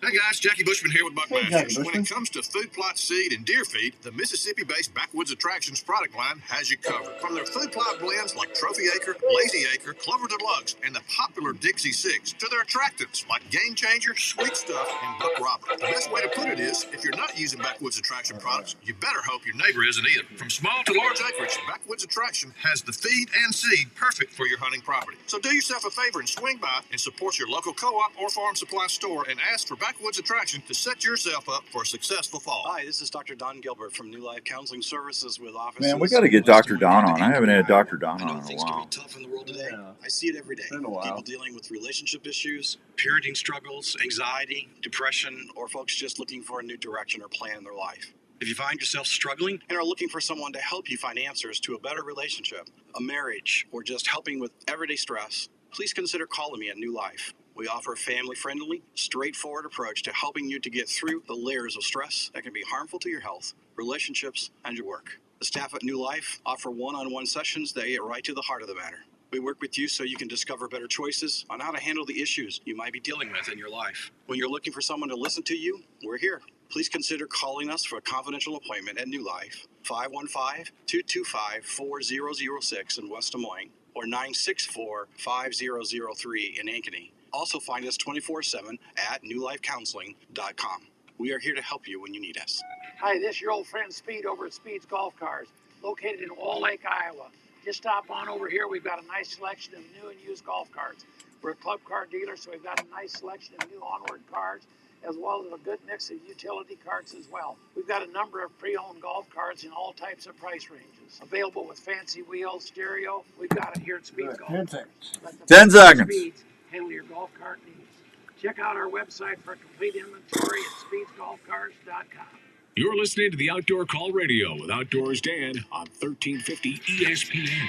Hey guys, Jackie Bushman here with Jackie Buckmasters. Bushman. When it comes to food plot seed and deer feed, the Mississippi-based Backwoods Attractions product line has you covered. From their food plot blends like Trophy Acre, Lazy Acre, Clover Deluxe, and the popular Dixie 6, to their attractants like Game Changer, Sweet Stuff, and Buck Robber. The best way to put it is, if you're not using Backwoods Attraction products, you better hope your neighbor isn't either. From small to large acreage, Backwoods Attraction has the feed and seed perfect for your hunting property. So do yourself a favor and swing by and support your local co-op or farm supply store and ask for Backwoods Attraction to set yourself up for a successful fall. Hi, this is Dr. Don Gilbert from New Life Counseling Services with offices. Man, we got to get Dr. Don on. I haven't had Dr. Don on in a while. Tough in the world today. I see it every day. People dealing with relationship issues, parenting struggles, anxiety, depression, or folks just looking for a new direction or plan in their life. If you find yourself struggling and are looking for someone to help you find answers to a better relationship, a marriage, or just helping with everyday stress, please consider calling me at New Life. We offer a family-friendly, straightforward approach to helping you to get through the layers of stress that can be harmful to your health, relationships, and your work. The staff at New Life offer one-on-one sessions that get right to the heart of the matter. We work with you so you can discover better choices on how to handle the issues you might be dealing with in your life. When you're looking for someone to listen to you, we're here. Please consider calling us for a confidential appointment at New Life, 515-225-4006 in West Des Moines or 964-5003 in Ankeny. Also find us 24/7 at newlifecounseling.com. We are here to help you when you need us. Hi, this is your old friend Speed over at Speed's Golf Cars, located in Wall Lake, Iowa. Just stop on over here. We've got a nice selection of new and used golf carts. We're a club car dealer, so we've got a nice selection of new onward cars, as well as a good mix of utility carts as well. We've got a number of pre-owned golf carts in all types of price ranges. Available with fancy wheels, stereo. We've got it here at Speed's Golf Cars. 10 seconds. Speeds handle your golf cart needs. Check out our website for a complete inventory at speedsgolfcars.com. You're listening to the Outdoor Call Radio with Outdoors Dan on 1350 ESPN.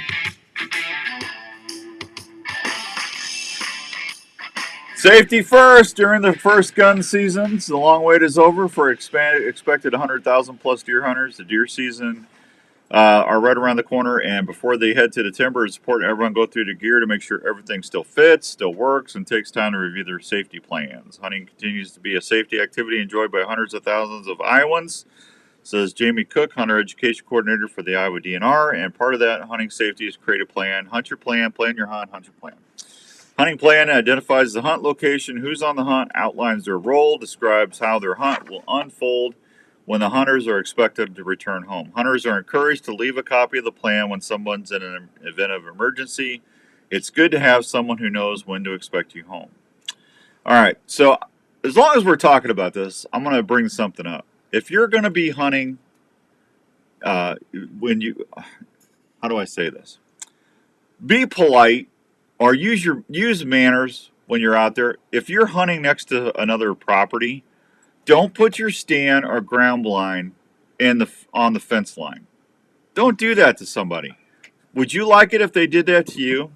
Safety first during the first gun seasons. The long wait is over for expected 100,000 plus deer hunters. The deer season are right around the corner, and before they head to the timber, it's important everyone go through the gear to make sure everything still fits, still works, and takes time to review their safety plans. Hunting continues to be a safety activity enjoyed by hundreds of thousands of Iowans, says Jamie Cook, Hunter Education Coordinator for the Iowa DNR, and part of that hunting safety is create a plan, hunt your plan your hunt, hunt your plan. Hunting plan identifies the hunt location, who's on the hunt, outlines their role, describes how their hunt will unfold when the hunters are expected to return home. Hunters are encouraged to leave a copy of the plan when someone's in an event of emergency. It's good to have someone who knows when to expect you home. All right, so as long as we're talking about this, I'm going to bring something up. If you're going to be hunting, how do I say this? Be polite or use manners when you're out there. If you're hunting next to another property, don't put your stand or ground blind on the fence line. Don't do that to somebody. Would you like it if they did that to you?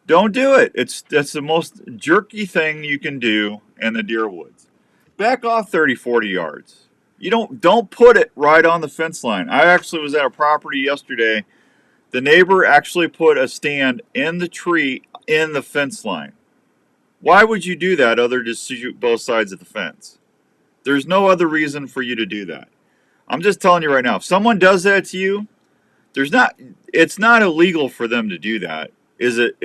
Don't do it. That's the most jerky thing you can do in the deer woods. Back off 30, 40 yards. You don't put it right on the fence line. I actually was at a property yesterday. The neighbor actually put a stand in the tree in the fence line. Why would you do that other than just shoot both sides of the fence? There's no other reason for you to do that. I'm just telling you right now, if someone does that to you, it's not illegal for them to do that. Is it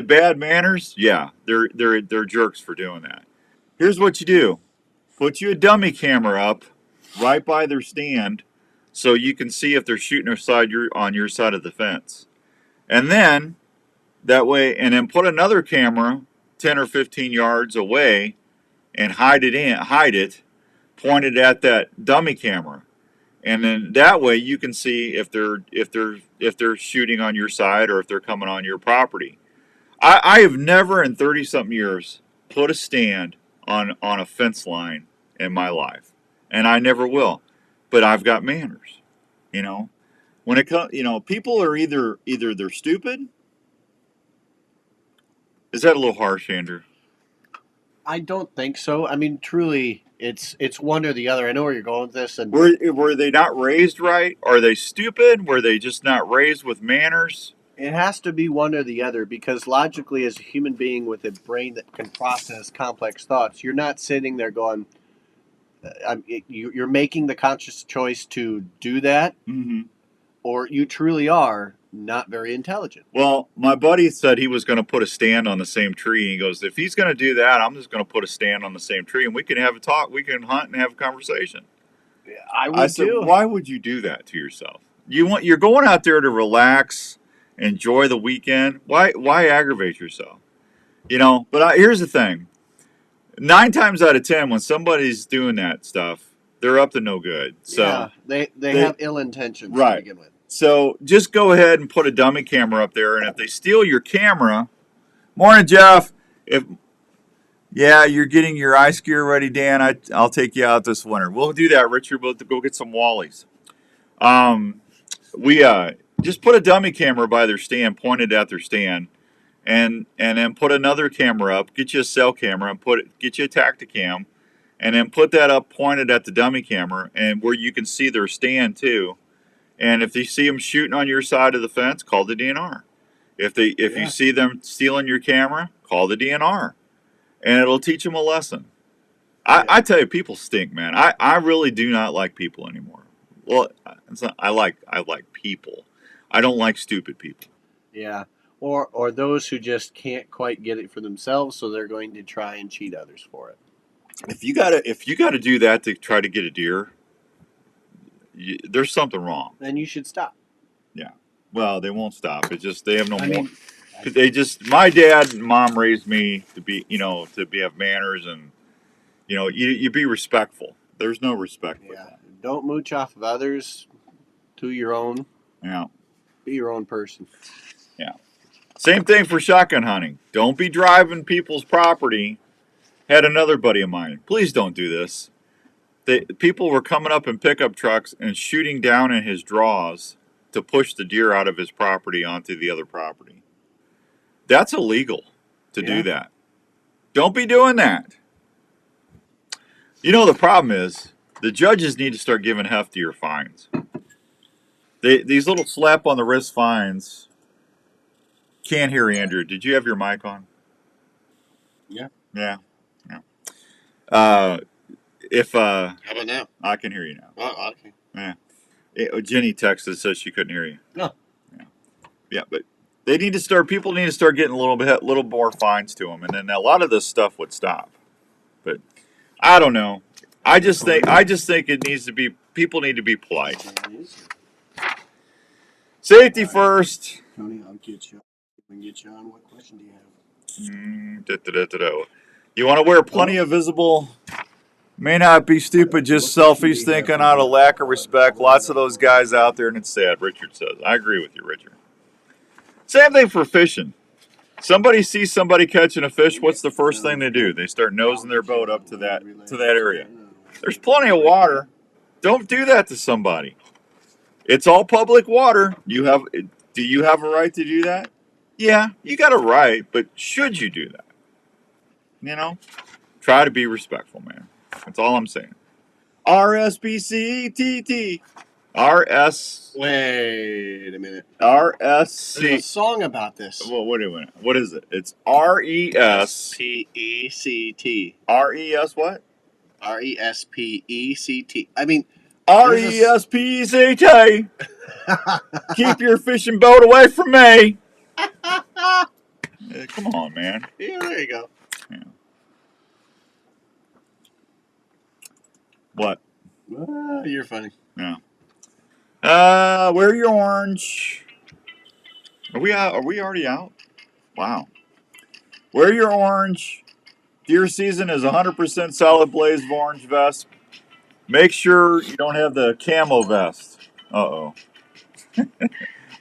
bad manners? Yeah, they're jerks for doing that. Here's what you do. Put you a dummy camera up right by their stand so you can see if they're shooting on your side of the fence. And then that way, and then put another camera 10 or 15 yards away and hide it, pointed at that dummy camera. And then that way you can see if they're shooting on your side or if they're coming on your property. I have never in 30-something years put a stand on a fence line in my life, and I never will. But I've got manners, When it comes, people are either they're stupid. Is that a little harsh, Andrew? I don't think so. I mean, truly, it's one or the other. I know where you're going with this. And were they not raised right? Are they stupid? Were they just not raised with manners? It has to be one or the other, because logically, as a human being with a brain that can process complex thoughts, you're not sitting there going, you're making the conscious choice to do that, or you truly are not very intelligent. Well, my buddy said he was going to put a stand on the same tree. He goes, if he's going to do that, I'm just going to put a stand on the same tree, and we can have a talk. We can hunt and have a conversation. I said, why would you do that to yourself? You're going out there to relax, enjoy the weekend. Why aggravate yourself? But here's the thing. 9 times out of 10, when somebody's doing that stuff, they're up to no good. So yeah, they have ill intentions right. to begin with. So just go ahead and put a dummy camera up there, and if they steal your camera, morning, Jeff. You're getting your ice gear ready, Dan. I'll take you out this winter. We'll do that, Richard. We'll go get some wallies. We just put a dummy camera by their stand, pointed at their stand, and then put another camera up. Get you a cell camera and get you a Tacticam, and then put that up pointed at the dummy camera, and where you can see their stand too. And if you see them shooting on your side of the fence, call the DNR. If you see them stealing your camera, call the DNR, and it'll teach them a lesson. I tell you, people stink, man. I really do not like people anymore. Well, it's not, I like people. I don't like stupid people. Yeah. Or those who just can't quite get it for themselves, so they're going to try and cheat others for it. If you gotta do that to try to get a deer, there's something wrong. Then you should stop. Yeah. Well, they won't stop. It's just they have no more. My dad and mom raised me to be, have manners and, you be respectful. There's no respect with that. Don't mooch off of others. To your own. Yeah. Be your own person. Yeah. Same thing for shotgun hunting. Don't be driving people's property. Had another buddy of mine. Please don't do this. People were coming up in pickup trucks and shooting down in his draws to push the deer out of his property onto the other property. That's illegal to do that. Don't be doing that. The problem is the judges need to start giving heftier fines. These little slap on the wrist fines. Can't hear Andrew. Did you have your mic on? Yeah. Yeah. How about now? I can hear you now. Oh, okay. Yeah. Jenny texted, says she couldn't hear you. No. Yeah, but people need to start getting a little more fines to them, and then a lot of this stuff would stop. But I don't know. I just think it needs to be. People need to be polite. Safety first. Tony, I'll get you. We can get you on. What question do you have? You want to wear plenty of visible. May not be stupid, just selfies thinking out of lack of respect. Lots of those guys out there, and it's sad, Richard says. I agree with you, Richard. Same thing for fishing. Somebody sees somebody catching a fish, what's the first thing they do? They start nosing their boat up to that area. There's plenty of water. Don't do that to somebody. It's all public water. Do you have a right to do that? Yeah, you got a right, but should you do that? Try to be respectful, man. That's all I'm saying. RSBCTT. Wait a minute. RSC. There's a song about this. Well, wait a minute. What is it? It's RESPECT. RES what? RESPECT. I mean, RESPECT. Keep your fishing boat away from me. Come on, man. Yeah, there you go. Yeah. What? You're funny. Yeah. Wear your orange. Are we out? Are we already out? Wow. Wear your orange. Deer season is 100% solid blaze of orange vest. Make sure you don't have the camo vest. Uh-oh.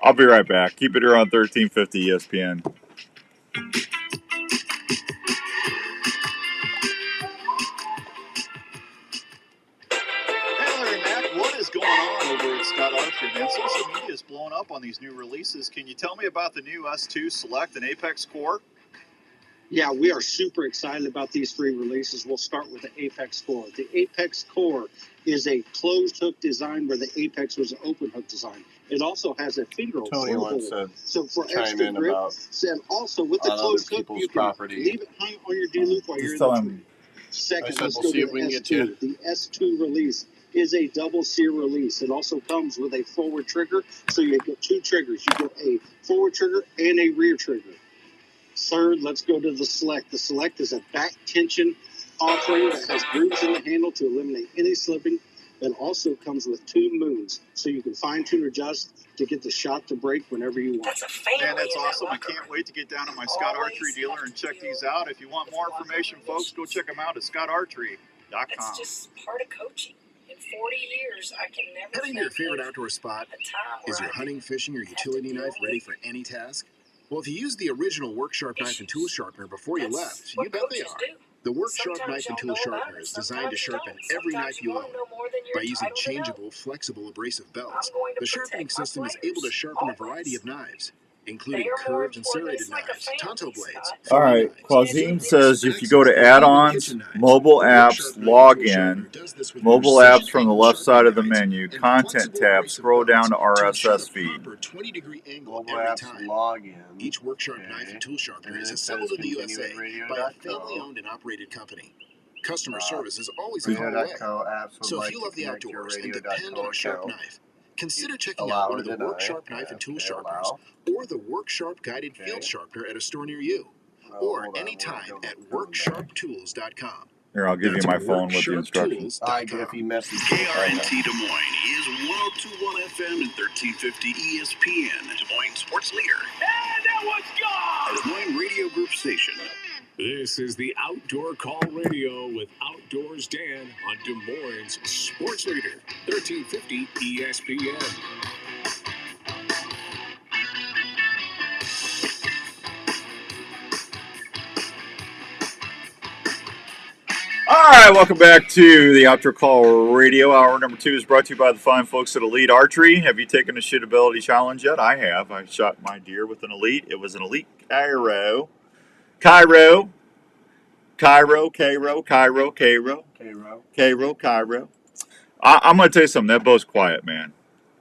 I'll be right back. Keep it here on 1350 ESPN. What is going on over at Scott Archery, man? Social media is blowing up on these new releases. Can you tell me about the new S2 Select and Apex Core? Yeah, we are super excited about these three releases. We'll start with the Apex Core. The Apex Core is a closed hook design where the Apex was an open hook design. It also has a finger Tony wants to so for chime extra in grip. about And also with the closed hook, you can leave it hung on your D-loop while you're in the tree. Second, let's go to the S2. The S2 release is a double sear release. It also comes with a forward trigger, so you get two triggers. You get a forward trigger and a rear trigger. Third, let's go to the Select. The Select is a back tension offering that has grooves in the handle to eliminate any slipping. It also comes with two moons, so you can fine-tune or adjust to get the shot to break whenever you want. Man, that's awesome. I can't wait to get down to my Scott Archery dealer and check these out. If you want more information, folks, go check them out at scottarchery.com. It's just part of coaching. In 40 years, I can never Heading to your favorite outdoor spot? Is your hunting, fishing, or utility knife ready for any task? Well, if you used the original Work Sharp knife and tool sharpener before you left, you bet they are. The Work Sharp knife and tool sharpener is designed to sharpen every knife you own. By using changeable, flexible abrasive belts, the sharpening system is able to sharpen a variety of knives. including curved and serrated knives, Tonto blades. All right, Quazim says if you go to add-ons, mobile apps, log in, mobile apps from the left side of the menu, content tab, scroll down to RSS feed. 20-degree angle Mobile every apps time. log in. Each work sharp knife and tool sharpener is assembled in the USA by a family-owned and operated company. Customer service is always a call away. So if you love the outdoors and depend on a sharp knife, consider checking out one of the Work Sharp knife and tool sharpeners, or the Work Sharp guided field sharpener at a store near you, or anytime at worksharptools.com. Here, I'll give you my phone with the instructions. KRNT Des Moines is 102.1 FM and 1350 ESPN, Des Moines sports leader. And that was gone! Des Moines Radio Group station. This is the Outdoor Call Radio with Outdoors Dan on Des Moines Sports Leader, 1350 ESPN. All right, welcome back to the Outdoor Call Radio. Hour number 2 is brought to you by the fine folks at Elite Archery. Have you taken the shootability challenge yet? I have. I shot my deer with an Elite. It was an Elite Cairo. I'm going to tell you something. That bow's quiet, man.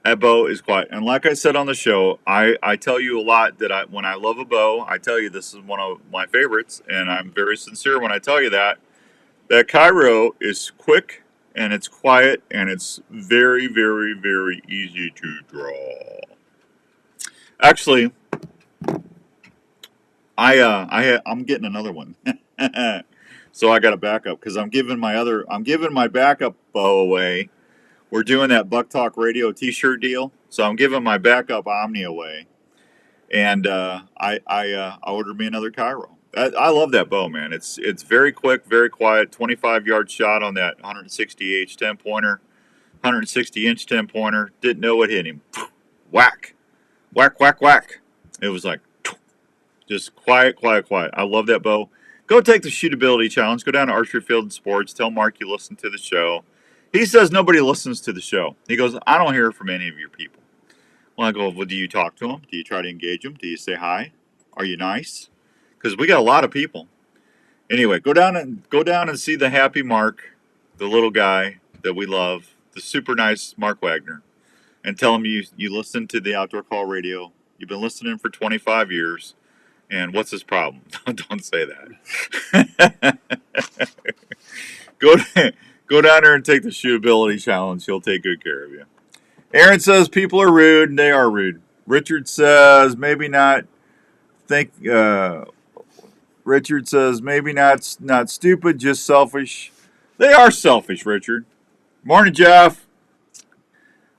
That bow is quiet. And like I said on the show, I tell you a lot that when I love a bow, I tell you this is one of my favorites. And I'm very sincere when I tell you that. That Cairo is quick and it's quiet and it's very, very, very easy to draw. Actually, I'm getting another one. So I got a backup because I'm giving my backup bow away. We're doing that Buck Talk Radio t-shirt deal. So I'm giving my backup Omni away. And I ordered me another Cairo. I love that bow, man. It's very quick, very quiet. 25-yard shot on that 160H 10-pointer, 160-inch 10-pointer. Didn't know what hit him. Whack, whack, whack, whack. It was like just quiet, quiet, quiet. I love that bow. Go take the shootability challenge. Go down to Archery Field and Sports. Tell Mark you listen to the show. He says nobody listens to the show. He goes, I don't hear from any of your people. Well, I go, well, do you talk to them? Do you try to engage them? Do you say hi? Are you nice? Because we got a lot of people. Anyway, go down and see the happy Mark, the little guy that we love, the super nice Mark Wagner, and tell him you listen to the Outdoor Call Radio. You've been listening for 25 years, and what's his problem? Don't say that. Go down there and take the shootability challenge. He'll take good care of you. Aaron says people are rude, and they are rude. Richard says maybe not. Richard says, maybe not stupid, just selfish. They are selfish, Richard. Morning, Jeff.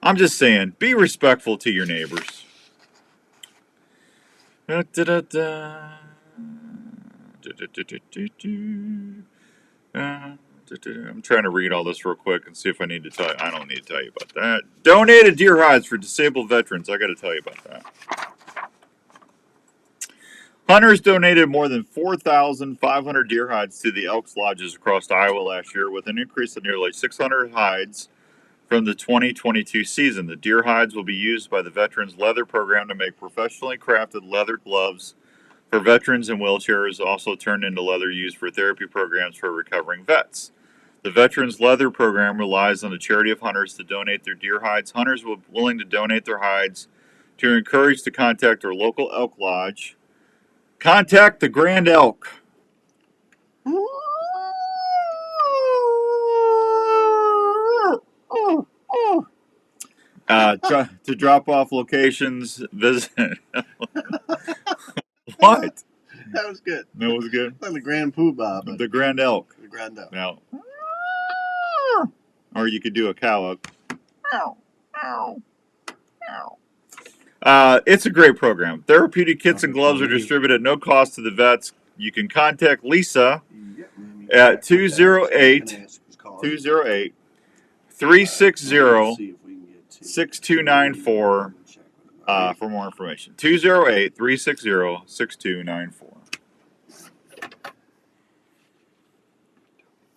I'm just saying, be respectful to your neighbors. I'm trying to read all this real quick and see if I need to tell you. I don't need to tell you about that. Donated deer hides for disabled veterans. I got to tell you about that. Hunters donated more than 4,500 deer hides to the Elks Lodges across Iowa last year, with an increase of nearly 600 hides from the 2022 season. The deer hides will be used by the Veterans Leather Program to make professionally crafted leather gloves for veterans in wheelchairs, also turned into leather used for therapy programs for recovering vets. The Veterans Leather Program relies on the charity of hunters to donate their deer hides. Hunters will be willing to donate their hides to encourage to contact their local elk lodge. Contact the Grand Elk. To drop off locations, visit. What? That was good. That was good. Like the Grand Poobah, but the Grand Elk. The Grand Elk. Now, or you could do a cow elk. It's a great program. Therapeutic kits and gloves are distributed at no cost to the vets. You can contact Lisa at 208-360-6294 for more information. 208-360-6294.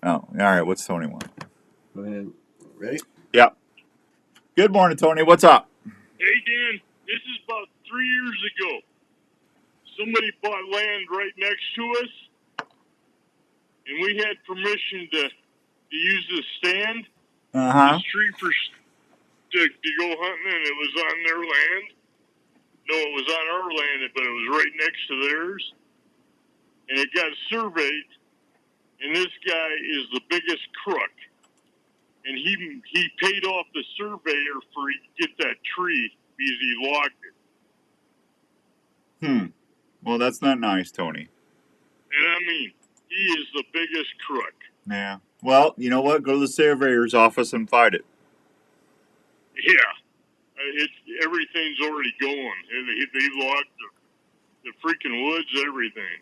Oh, all right. What's Tony want? Go ahead. Ready? Yep. Good morning, Tony. What's up? Hey, Dan. This is about 3 years ago. somebody bought land right next to us, and we had permission to use the stand. Uh-huh. The tree to go hunting, and it was on their land. No, it was on our land, but it was right next to theirs. And it got surveyed, and this guy is the biggest crook. And he paid off the surveyor for get that tree because he logged it. Well, that's not nice, Tony. And I mean, he is the biggest crook. Yeah. Well, you know what? Go to the surveyor's office and fight it. Yeah. Everything's already going. They logged the freaking woods, everything.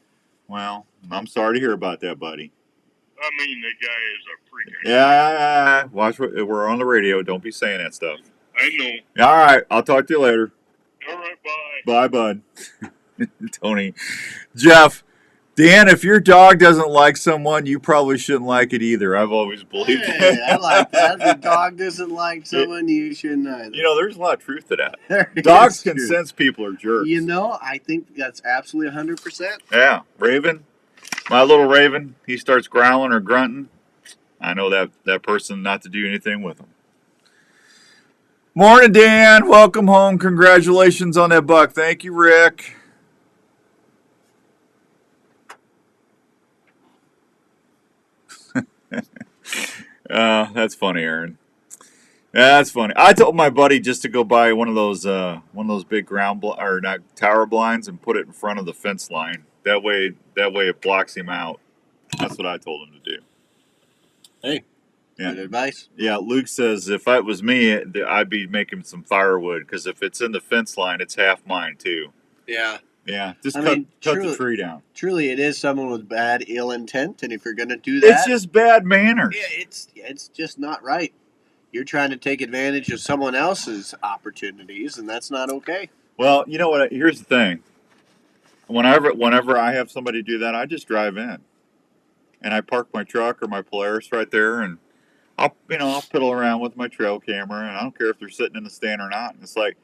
Well, I'm sorry to hear about that, buddy. I mean, the guy is a freaking... Yeah. Watch. We're on the radio. Don't be saying that stuff. I know. All right. I'll talk to you later. All right, bye. Bye, bud. Tony. Jeff. Dan, if your dog doesn't like someone, you probably shouldn't like it either. I've always believed Hey, I like that. If your dog doesn't like someone, you shouldn't either. You know, there's a lot of truth to that. There Dogs is can truth. sense people are jerks. You know, I think that's absolutely 100%. Yeah. Raven, my little Raven, he starts growling or grunting. I know that person not to do anything with him. Morning, Dan. Welcome home. Congratulations on that buck. Thank you, Rick. That's funny, Aaron. Yeah, that's funny. I told my buddy just to go buy one of those big tower blinds and put it in front of the fence line. That way it blocks him out. That's what I told him to do. Hey, yeah. Good advice. Yeah, Luke says if it was me, I'd be making some firewood because if it's in the fence line, it's half mine too. Yeah. Yeah, just I mean, cut the tree down. Truly, it is someone with bad, ill intent, and if you're going to do that, It's just bad manners. yeah, it's just not right. You're trying to take advantage of someone else's opportunities, and that's not okay. Well, you know what? Here's the thing. Whenever I have somebody do that, I just drive in, and I park my truck or my Polaris right there, and I'll piddle around with my trail camera, and I don't care if they're sitting in the stand or not. And it's like,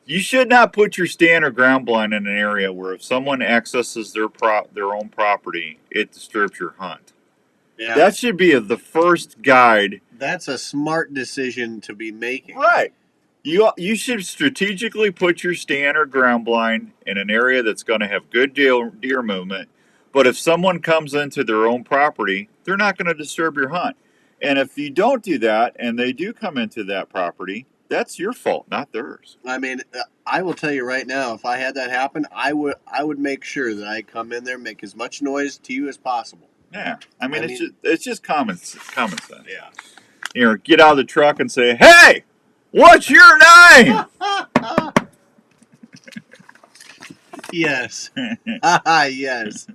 you should not put your stand or ground blind in an area where if someone accesses their own property, it disturbs your hunt. Yeah. That should be the first guide. That's a smart decision to be making. Right. You should strategically put your stand or ground blind in an area that's going to have good deer movement. But if someone comes into their own property, they're not going to disturb your hunt. And if you don't do that and they do come into that property, that's your fault, not theirs. I mean, I will tell you right now, if I had that happen, I would make sure that I come in there, make as much noise to you as possible. Yeah, I mean it's just common sense. Yeah. You know, get out of the truck and say, "Hey, what's your name?" Yes. Yes.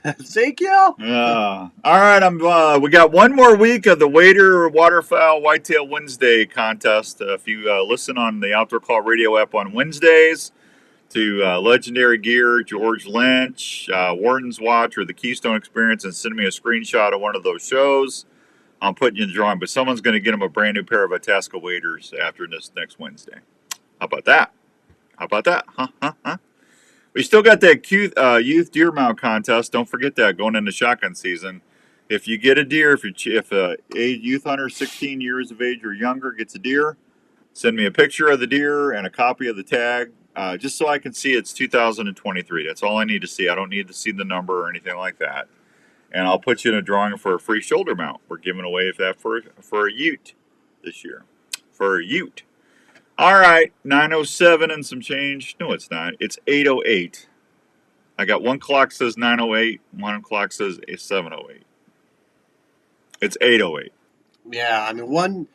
Ezekiel? All right, we got one more week of the Wader Waterfowl Whitetail Wednesday contest. If you listen on the Outdoor Call Radio app on Wednesdays to Legendary Gear, George Lynch, Warden's Watch, or the Keystone Experience, and send me a screenshot of one of those shows, I'm putting you in the drawing. But someone's going to get them a brand new pair of Itasca waders after this next Wednesday. How about that? Huh? We still got that youth deer mount contest. Don't forget that going into shotgun season. If you get a deer, if a youth hunter 16 years of age or younger gets a deer, send me a picture of the deer and a copy of the tag, just so I can see it's 2023. That's all I need to see. I don't need to see the number or anything like that. And I'll put you in a drawing for a free shoulder mount. We're giving away that for a ute this year. For a ute. All right, 9:07 and some change. No, it's not. It's 8:08. I got one clock says 9:08. One clock says 7:08. It's 8:08. Yeah, I mean one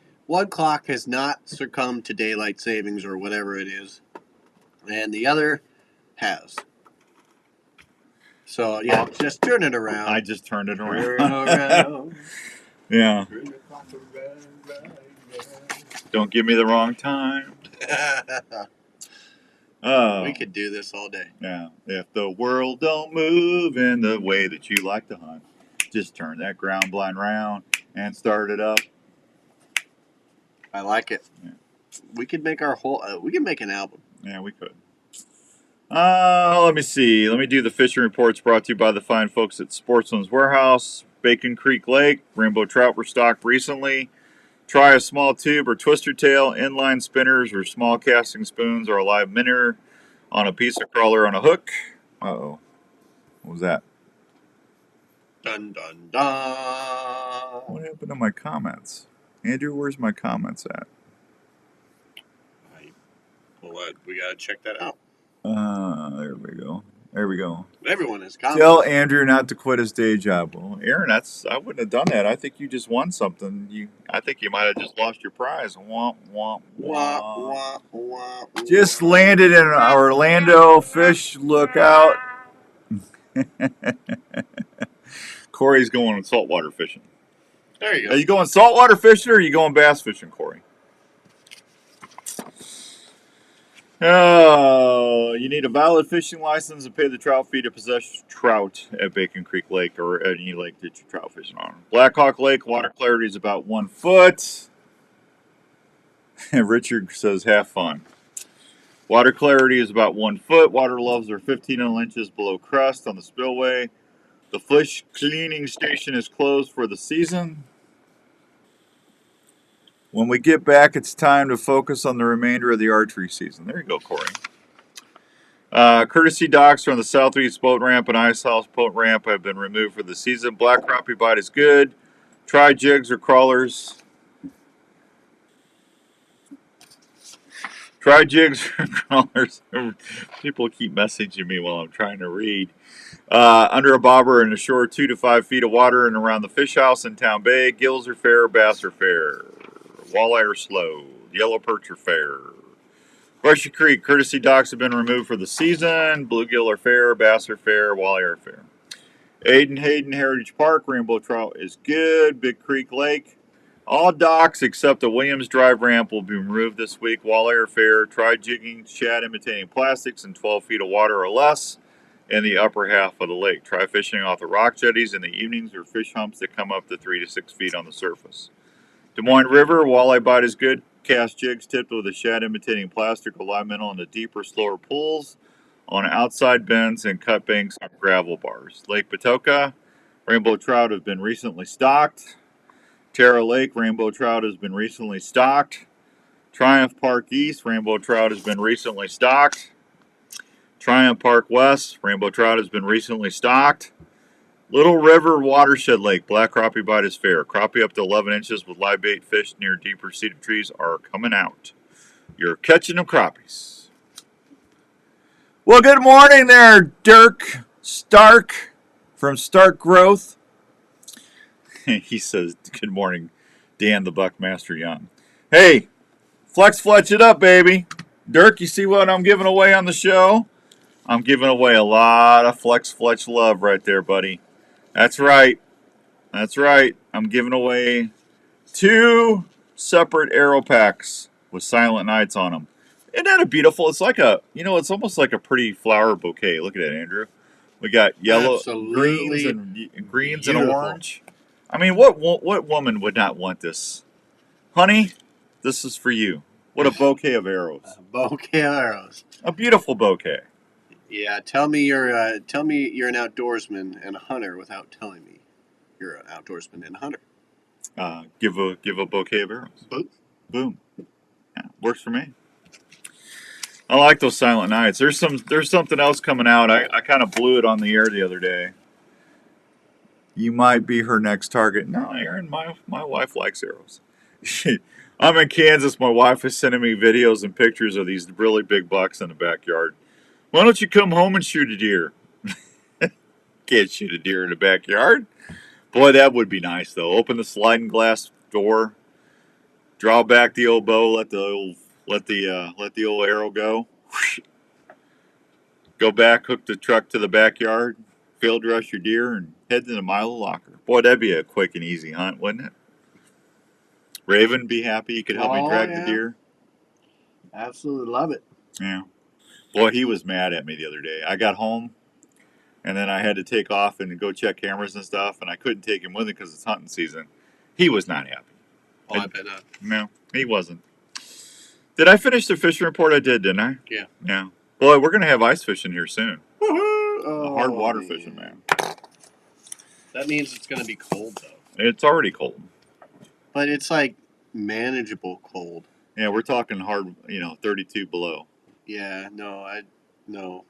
clock has not succumbed to daylight savings or whatever it is, and the other has. So yeah, just turn it around. I just turned it around. Turn around. Yeah. Don't give me the wrong time. We could do this all day. Yeah. If the world don't move in the way that you like to hunt, just turn that ground blind round and start it up. I like it. Yeah. We could make we could make an album. Yeah, we could. Let me see. Let me do the fishing reports brought to you by the fine folks at Sportsman's Warehouse. Bacon Creek Lake, rainbow trout were stocked recently. Try a small tube or twister tail, inline spinners or small casting spoons or a live minnow on a piece of crawler on a hook. Uh-oh. What was that? Dun, dun, dun. What happened to my comments? Andrew, where's my comments at? Well, we got to check that out. There we go. There we go. Everyone has comments. Tell Andrew not to quit his day job. Well, Aaron, I wouldn't have done that. I think you just won something. I think you might have just lost your prize. Womp, womp, womp. Just landed in Orlando Fish Lookout. Corey's going saltwater fishing. There you go. Are you going saltwater fishing or are you going bass fishing, Corey? Oh, you need a valid fishing license and pay the trout fee to possess trout at Bacon Creek Lake or any lake that you're trout fishing on. Blackhawk Lake, water clarity is about 1 foot. Richard says, have fun. Water clarity is about 1 foot. Water levels are 15 inches below crest on the spillway. The fish cleaning station is closed for the season. When we get back, it's time to focus on the remainder of the archery season. There you go, Corey. Courtesy docks on the southeast boat ramp and ice house boat ramp have been removed for the season. Black crappie bite is good. Try jigs or crawlers. Try jigs or crawlers. People keep messaging me while I'm trying to read. Under a bobber and ashore 2 to 5 feet of water and around the fish house in Town Bay. Gills are fair, bass are fair. Walleye are slow. Yellow perch are fair. Brushy Creek, courtesy docks have been removed for the season. Bluegill are fair, bass are fair, walleye are fair. Hayden Heritage Park, rainbow trout is good. Big Creek Lake, all docks except the Williams Drive ramp will be removed this week. Walleye are fair. Try jigging, shad imitating plastics in 12 feet of water or less in the upper half of the lake. Try fishing off the rock jetties in the evenings or fish humps that come up to 3 to 6 feet on the surface. Des Moines River, walleye bite is good. Cast jigs tipped with a shad imitating plastic or live minnow in the deeper, slower pools on outside bends and cut banks on gravel bars. Lake Patoka, rainbow trout have been recently stocked. Terra Lake, rainbow trout has been recently stocked. Triumph Park East, rainbow trout has been recently stocked. Triumph Park West, rainbow trout has been recently stocked. Little River Watershed Lake, black crappie bite is fair. Crappie up to 11 inches with live bait fish near deeper cedar trees are coming out. You're catching them crappies. Well, good morning there, Dirk Stark from Stark Growth. He says, good morning, Dan the Buckmaster Young. Hey, flex it up, baby. Dirk, you see what I'm giving away on the show? I'm giving away a lot of flex love right there, buddy. That's right. That's right. I'm giving away 2 separate arrow packs with Silent Nights on them. Isn't that a beautiful? It's like it's almost like a pretty flower bouquet. Look at that, Andrew. We got yellow, greens and orange. I mean, what woman would not want this? Honey, this is for you. What a bouquet of arrows. A bouquet of arrows. A beautiful bouquet. Yeah, tell me you're an outdoorsman and a hunter without telling me you're an outdoorsman and a hunter. Give a bouquet of arrows. Boom. Yeah, works for me. I like those Silent Nights. There's something else coming out. I kind of blew it on the air the other day. You might be her next target. No, Aaron, my wife likes arrows. I'm in Kansas. My wife is sending me videos and pictures of these really big bucks in the backyard. Why don't you come home and shoot a deer? Can't shoot a deer in the backyard. Boy, that would be nice, though. Open the sliding glass door, draw back the old bow, let the old arrow go. Go back, hook the truck to the backyard, field rush your deer, and head to the Milo locker. Boy, that'd be a quick and easy hunt, wouldn't it? Raven, be happy you could help me drag the deer. Absolutely love it. Yeah. Boy, he was mad at me the other day. I got home, and then I had to take off and go check cameras and stuff, and I couldn't take him with me because it's hunting season. He was not happy. Oh, I bet not. No, he wasn't. Did I finish the fishing report? I did, didn't I? Yeah. Yeah. Boy, we're gonna have ice fishing here soon. Oh, Hard water fishing, man. That means it's going to be cold, though. It's already cold. But it's like manageable cold. Yeah, we're talking hard, 32 below. Yeah, no.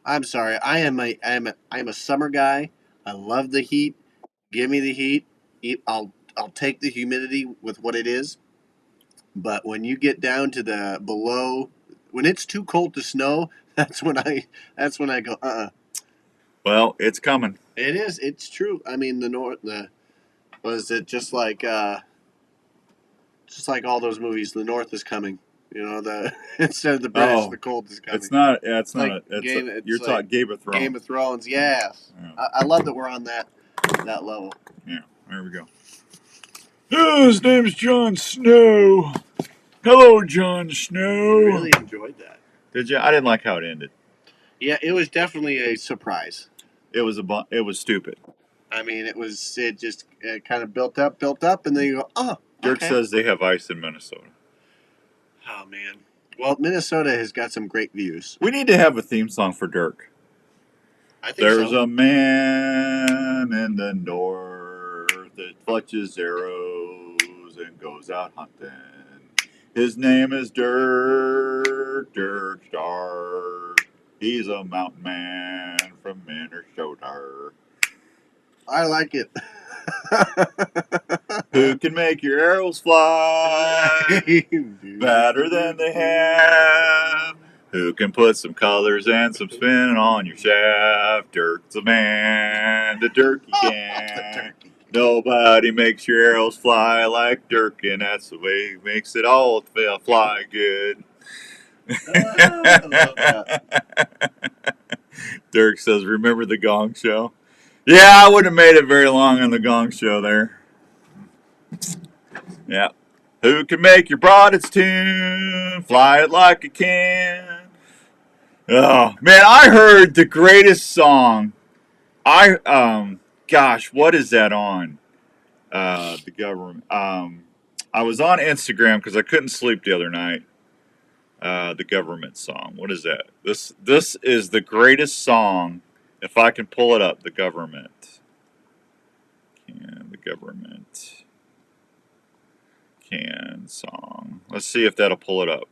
I'm sorry. I'm a summer guy. I love the heat. Give me the heat. I'll take the humidity with what it is. But when you get down to the below, when it's too cold to snow, that's when I go, Well, it's coming. It is. It's true. I mean, was it just like all those movies? The North is coming. Instead of the British, the cold is coming. It's not. Yeah, it's Like not. You're talking Game of Thrones. Game of Thrones. Yes. Yeah. I love that we're on that level. Yeah. There we go. Oh, his name's Jon Snow. Hello, Jon Snow. I really enjoyed that. Did you? I didn't like how it ended. Yeah, it was definitely a surprise. It was stupid. I mean, it just kind of built up, and then you go, oh. Dirk okay. says they have ice in Minnesota. Oh man. Well, Minnesota has got some great views. We need to have a theme song for Dirk. I think There's so. a man in the north that clutches arrows and goes out hunting. His name is Dirk Stark. He's a mountain man from Minnesota. I like it. Who can make your arrows fly better than they have? Who can put some colors and some spin on your shaft? Dirk's a man, the turkey can. Nobody makes your arrows fly like Dirk, and that's the way he makes it all fly good. I love that. Dirk says, remember the Gong Show? Yeah, I wouldn't have made it very long on the Gong Show there. Yeah. Who can make your broadest tune fly it like a can? Oh, man, I heard the greatest song. Gosh, what is that on? The government. I was on Instagram because I couldn't sleep the other night. The government song. What is that? This is the greatest song. If I can pull it up, the government. The government can song. Let's see if that'll pull it up.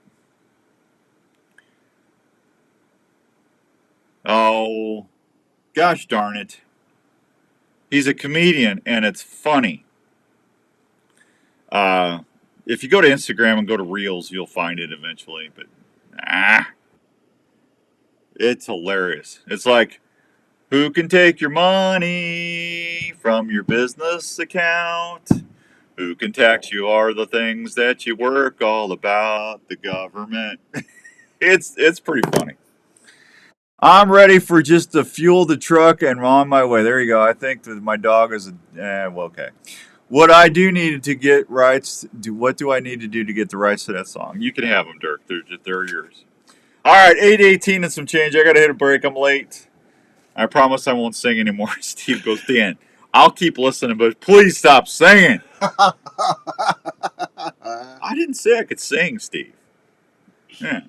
Oh, gosh darn it. He's a comedian and it's funny. If you go to Instagram and go to Reels, you'll find it eventually, but it's hilarious. It's like, who can take your money from your business account? Who can tax you are the things that you work all about, the government. It's pretty funny. I'm ready for just to fuel the truck and on my way. There you go. I think that my dog is okay. What I do need to get rights, what do I need to do to get the rights to that song? You can have them, Dirk. They're yours. All right, 8:18 and some change. I got to hit a break. I'm late. I promise I won't sing anymore. Steve goes, Dan, I'll keep listening, but please stop singing. I didn't say I could sing, Steve. Yeah.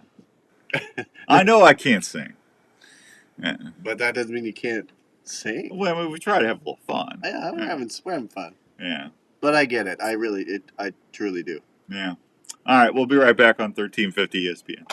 I know I can't sing. Yeah. But that doesn't mean you can't sing. Well, I mean, we try to have a little fun. Yeah, we're having fun. Yeah. But I get it. I truly do. Yeah. All right, we'll be right back on 1350 ESPN.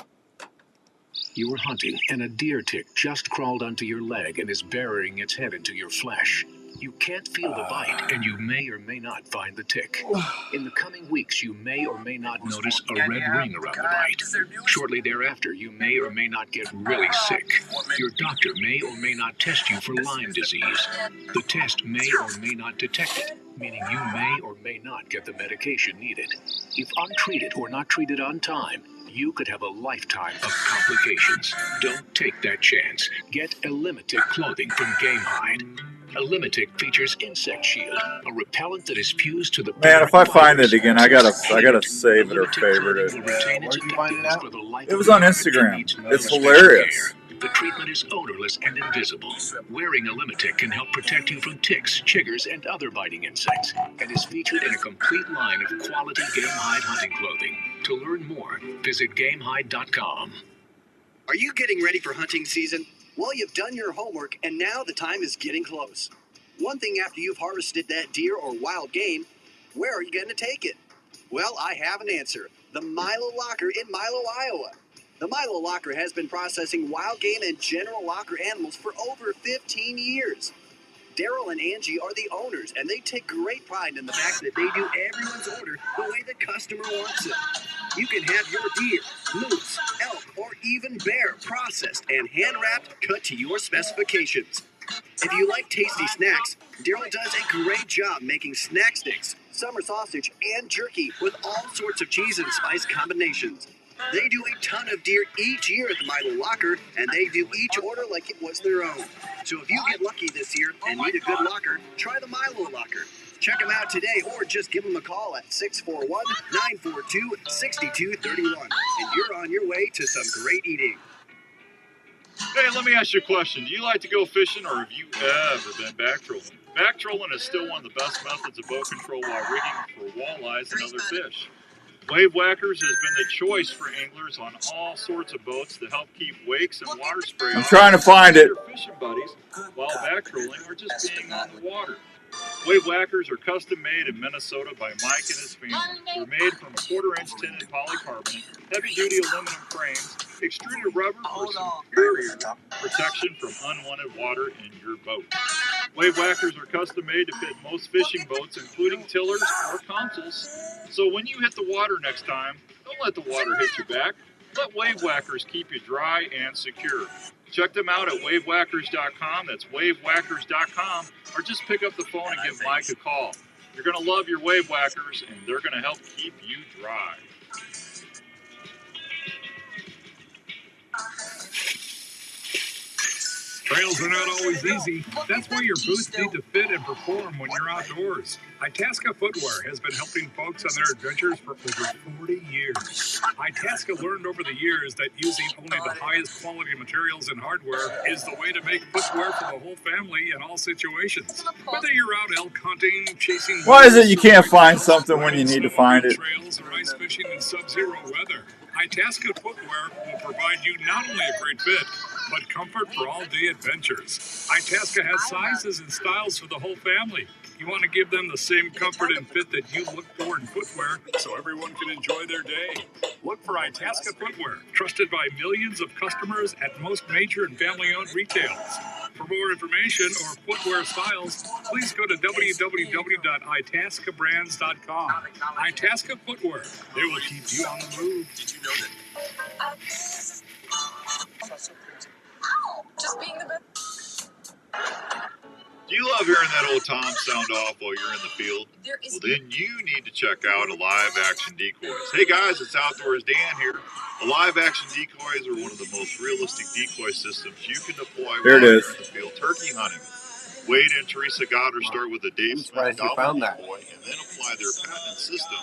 You were hunting, and a deer tick just crawled onto your leg and is burying its head into your flesh. You can't feel the bite, and you may or may not find the tick. In the coming weeks, you may or may not notice a red ring around the bite. Shortly thereafter, you may or may not get really sick. Your doctor may or may not test you for Lyme disease. The test may or may not detect it, meaning you may or may not get the medication needed. If untreated or not treated on time, you could have a lifetime of complications. Don't take that chance. Get Elimitic clothing from Gamehide. Elimitic features Insect Shield, a repellent that is fused to the Man, if I find it again, I gotta save it or favorite it. Where'd you find it out? It was on Instagram. It's hilarious. The treatment is odorless and invisible. Wearing Elimitic can help protect you from ticks, chiggers, and other biting insects, and is featured in a complete line of quality Gamehide hunting clothing. To learn more, visit Gamehide.com. Are you getting ready for hunting season? Well, you've done your homework, and now the time is getting close. One thing after you've harvested that deer or wild game, where are you going to take it? Well, I have an answer. The Milo Locker in Milo, Iowa. The Milo Locker has been processing wild game and general locker animals for over 15 years. Daryl and Angie are the owners, and they take great pride in the fact that they do everyone's order the way the customer wants it. You can have your deer, moose, elk, or even bear processed and hand-wrapped, cut to your specifications. If you like tasty snacks, Daryl does a great job making snack sticks, summer sausage, and jerky with all sorts of cheese and spice combinations. They do a ton of deer each year at the Milo Locker, and they do each order like it was their own. So if you get lucky this year and need a good locker, try the Milo Locker. Check them out today or just give them a call at 641-942-6231. And you're on your way to some great eating. Hey, let me ask you a question. Do you like to go fishing, or have you ever been back trolling? Back trolling is still one of the best methods of boat control while rigging for walleyes and other fish. Wave Whackers has been the choice for anglers on all sorts of boats to help keep wakes and water spray. I'm trying to find it. Their fishing buddies while back trolling or just being on the water. Wave Whackers are custom made in Minnesota by Mike and his family. They're made from quarter-inch tinted polycarbonate, heavy-duty aluminum frames, extruded rubber for superior protection from unwanted water in your boat. Wave Whackers are custom made to fit most fishing boats, including tillers or consoles. So when you hit the water next time, don't let the water hit your back. Let Wave Whackers keep you dry and secure. Check them out at wavewhackers.com. That's wavewhackers.com. Or just pick up the phone and give Mike a call. You're going to love your Wave Whackers, and they're going to help keep you dry. Trails are not always easy. That's why your boots need to fit and perform when you're outdoors. Itasca Footwear has been helping folks on their adventures for over 40 years. Itasca learned over the years that using only the highest quality materials and hardware is the way to make footwear for the whole family in all situations. Whether you're out elk hunting, chasing... Why is it you can't find something when you need to find it? ...trails or ice fishing in sub-zero weather, Itasca Footwear will provide you not only a great fit, but comfort for all-day adventures. Itasca has sizes and styles for the whole family. You want to give them the same comfort and fit that you look for in footwear so everyone can enjoy their day. Look for Itasca Footwear, trusted by millions of customers at most major and family-owned retailers. For more information or footwear styles, please go to www.itascabrands.com. Itasca Footwear. They will keep you on the move. Did you know that? Just being the best. Do you love hearing that old Tom sound off while you're in the field? Well, then you need to check out Alive Action Decoys. Hey guys, it's Outdoors Dan here. Alive Action Decoys are one of the most realistic decoy systems you can deploy while you're in the field turkey hunting. Wade and Teresa Goddard start with a Dave Smith Dolphin decoy and then apply their patented system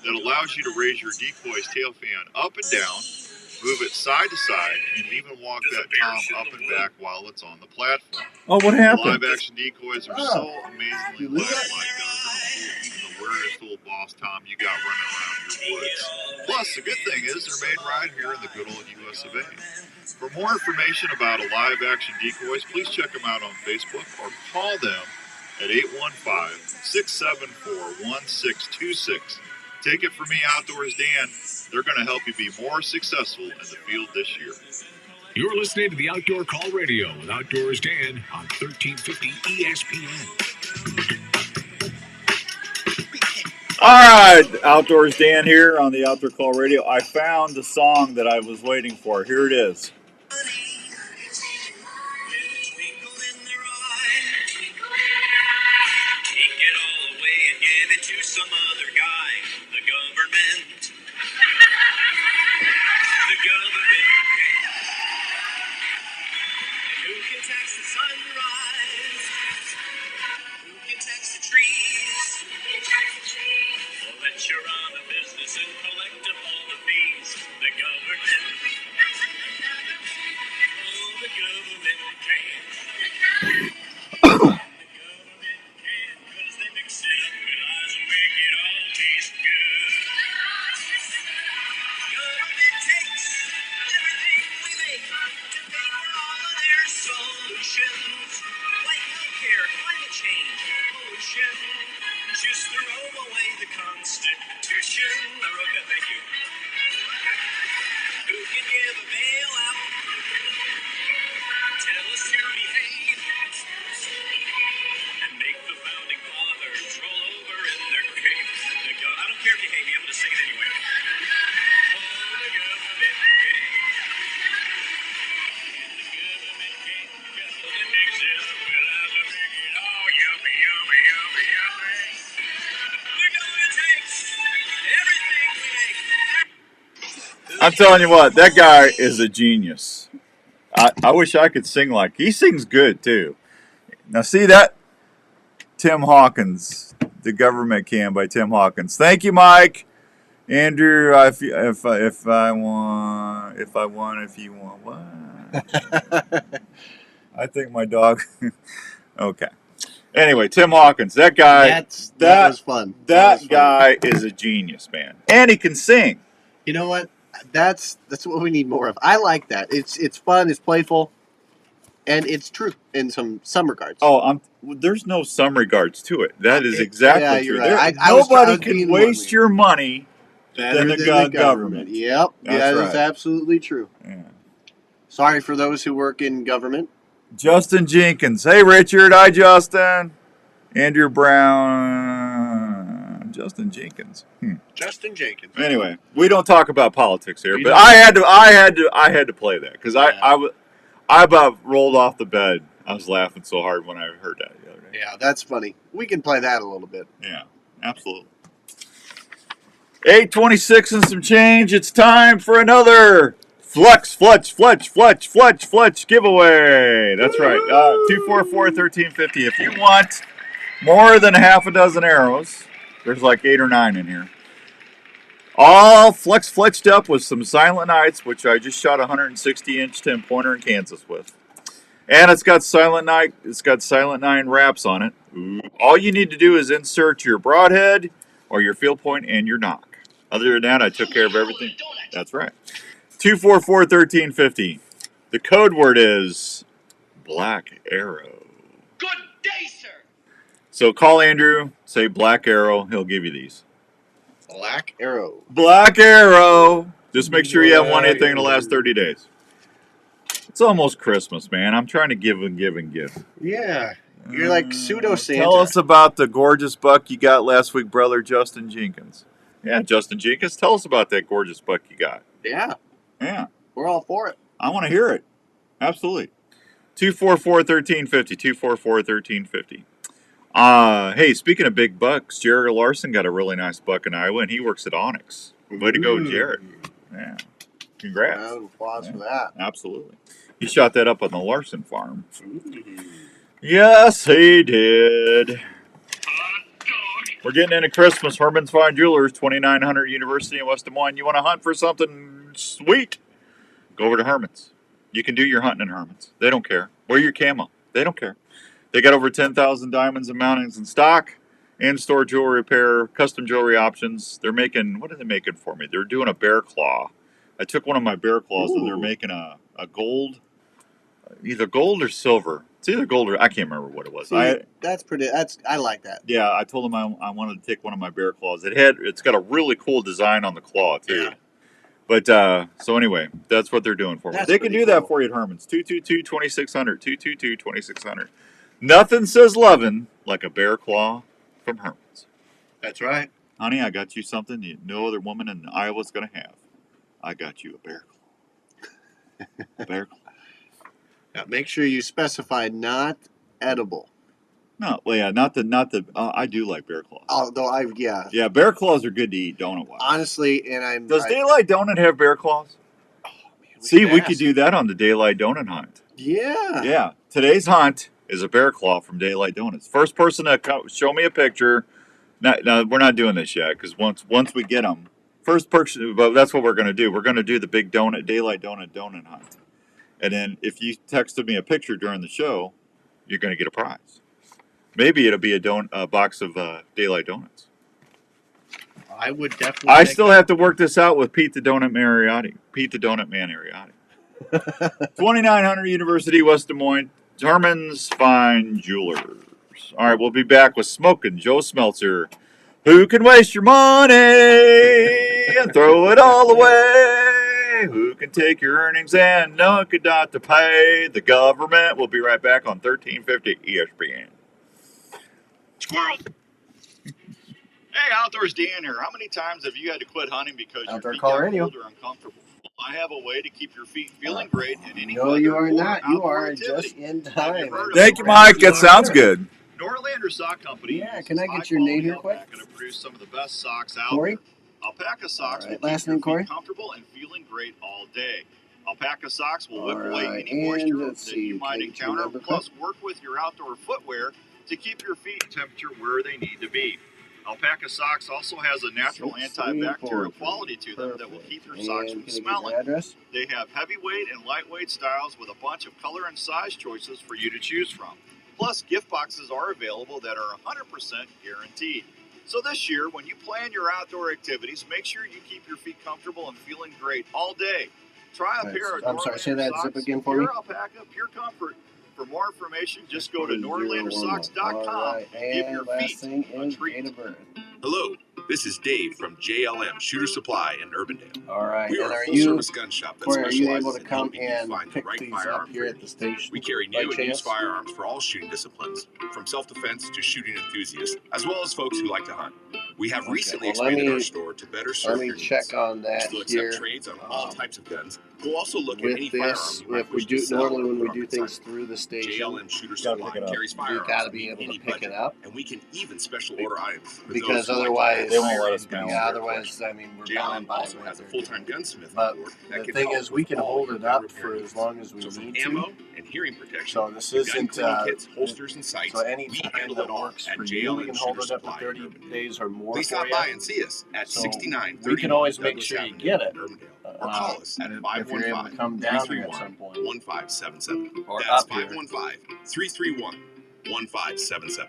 that allows you to raise your decoy's tail fan up and down, move it side to side, and even walk that tom up and back while it's on the platform. Oh, what happened? Live action decoys are so amazingly lifelike. Even the weirdest old boss tom you got running around your woods. Plus, the good thing is they're made right here in the good old US of A. For more information about Alive Action Decoys, please check them out on Facebook or call them at 815-674-1626. Take it from me, Outdoors Dan. They're going to help you be more successful in the field this year. You're listening to the Outdoor Call Radio with Outdoors Dan on 1350 ESPN. All right, Outdoors Dan here on the Outdoor Call Radio. I found the song that I was waiting for. Here it is. Some other guy, the government. The government who can tax the sunrise? Who can tax the trees? Or let you run a business and collect up all the fees? The government. Oh, the government can. solutions. Like healthcare, climate change, pollution. Just throw away the Constitution. I wrote that, thank you. Who can give a bailout? Tell us to behave. And make the founding fathers roll over in their graves. I don't care if you hate me, I'm going to say it anyway. Oh, the government can't. I'm telling you what, that guy is a genius. I wish I could sing like he sings good too. Now see that? Tim Hawkins, The Government Can by Tim Hawkins. Thank you, Mike. Andrew, if I want, if you want, what? I think my dog. Okay. Anyway, Tim Hawkins, that guy. That was fun. That guy is a genius, man, and he can sing. You know what? That's what we need more of. I like that. It's fun. It's playful, and it's true in some regards. Oh, there's no some regards to it. That is exactly true. Right. Nobody can waste your money better than the government. Yep, that is absolutely true. Yeah. Sorry for those who work in government. Justin Jenkins. Hey, Richard. Hi, Justin. Andrew Brown. Justin Jenkins. Justin Jenkins. Anyway, we don't talk about politics here, but I had to play that because I about rolled off the bed. I was laughing so hard when I heard that the other day. Yeah, that's funny. We can play that a little bit. Yeah, absolutely. 8:26 and some change. It's time for another Fletch giveaway. That's right. 244-1350. If you want more than half a dozen arrows, there's like 8 or 9 in here. All fletched up with some Silent Nights, which I just shot a 160-inch 10-pointer in Kansas with. And it's got Silent 9 wraps on it. All you need to do is insert your broadhead or your field point and your knock. Other than that, I took care of everything. That's right. 244-1350. The code word is Black Arrow. Good day, sir. So call Andrew, say Black Arrow, he'll give you these. Black Arrow. Black Arrow. Just make sure you haven't won anything in the last 30 days. It's almost Christmas, man. I'm trying to give and give and give. Yeah. You're like pseudo Santa. Tell us about the gorgeous buck you got last week, brother Justin Jenkins. Yeah, Justin Jenkins, tell us about that gorgeous buck you got. Yeah. Yeah. We're all for it. I want to hear it. Absolutely. 244-1350. 244-1350. Hey, speaking of big bucks, Jared Larson got a really nice buck in Iowa, and he works at Onyx. Way to go, Jared. Yeah. Congrats. Round of applause for that. Absolutely. He shot that up on the Larson farm. Yes, he did. We're getting into Christmas. Herman's Fine Jewelers, 2900 University in West Des Moines. You want to hunt for something sweet? Go over to Herman's. You can do your hunting in Herman's. They don't care. Wear your camo. They don't care. They got over 10,000 diamonds and mountings in stock. In-store jewelry repair, custom jewelry options. They're making, what are they making for me? They're doing a bear claw. I took one of my bear claws and they're making a gold, either gold or silver. It's either gold or, I can't remember what it was. See, I like that. Yeah, I told them I wanted to take one of my bear claws. It's got a really cool design on the claw too. Yeah. But so anyway, that's what they're doing for me. They can do that for you at Herman's. 222-2600. 222-2600. Nothing says loving like a bear claw from Herman's. That's right. Honey, I got you something no other woman in Iowa's going to have. I got you a bear claw. A bear claw. Now make sure you specify not edible. No, well, yeah, not the. I do like bear claws. Although Yeah, bear claws are good to eat donut-wise. Honestly, Does Daylight Donut have bear claws? Oh, man, See, we could do that on the Daylight Donut hunt. Yeah. Yeah. Today's hunt is a bear claw from Daylight Donuts. First person to show me a picture. No, we're not doing this yet because once we get them, first person. But that's what we're going to do. We're going to do the big Daylight Donut hunt. And then if you texted me a picture during the show, you're going to get a prize. Maybe it'll be a box of Daylight Donuts. I would definitely. I still have to work this out with Pete the Donut Man Ariotti. 2900 University, West Des Moines. Herman's Fine Jewelers. All right, we'll be back with Smokin' Joe Smeltzer. Who can waste your money and throw it all away? Who can take your earnings and knock it out to pay the government? We'll be right back on 1350 ESPN. Squirrel. Hey, Outdoors Dan here. How many times have you had to quit hunting because your feet got cold or uncomfortable? Well, I have a way to keep your feet feeling great in any No, weather you are or not. You outdoor are activity. just in time. Thank you, Mike. That sounds good. Norlander Sock Company. Yeah, can I get your name here quick? Alpaca to produce some of the best socks out Corey? there. Alpaca socks will Last keep your name, Corey? feet comfortable and feeling great all day. Alpaca socks will All whip away right, any and moisture let's that you see, might can I get your encounter. number Plus, work with your outdoor footwear to keep your feet temperature where they need to be. Alpaca socks also has a natural antibacterial quality to them that will keep your socks from smelling. They have heavyweight and lightweight styles with a bunch of color and size choices for you to choose from. Plus, gift boxes are available that are 100% guaranteed. So this year, when you plan your outdoor activities, make sure you keep your feet comfortable and feeling great all day. Try a pair of I'm sorry, say that Norlander zip socks, again for me. Pure Alpaca, Pure Comfort. For more information, just go to NorlanderSocks.com and give your feet a treat. Hello, this is Dave from JLM Shooter Supply in Urbandale. All right, We and are a are full-service gun shop that Corey, are you able specializes to in come helping you and find the pick right these up firearm here for at you. the station? We carry by new and chance? used firearms for all shooting disciplines, from self-defense to shooting enthusiasts, as well as folks who like to hunt. We have recently well, let expanded me- our store to better serve let me your check needs. on that We'll here. accept trades on all types of guns. We'll also look at With any firearm this, you might if we wish to do sell normally when or we put do on things consignment. through the station, JLM Shooter Supply carries we firearms got to to be meet able to any pick budget, it up and we can even special order items for because those who otherwise, like to hire yeah, otherwise, I mean, we're bound JLM by also what has a they're full-time gunsmith But on board the that can thing help is, we with can all hold your it gun up repair for needs. as long as we So from need ammo to. and hearing protection, So this to gun isn't cleaning kits, holsters, and so sights, any we time handle that it all works at for you, we JLM can hold Shooter it up to Supply. 30 days or more Please for stop you. by and see us at So 6930 we can always make Douglas sure you Avenue get it. in Urbandale. Or call us at If you're able to come down there at some point, 515-331-1577. or That's up here. 515-331-1577.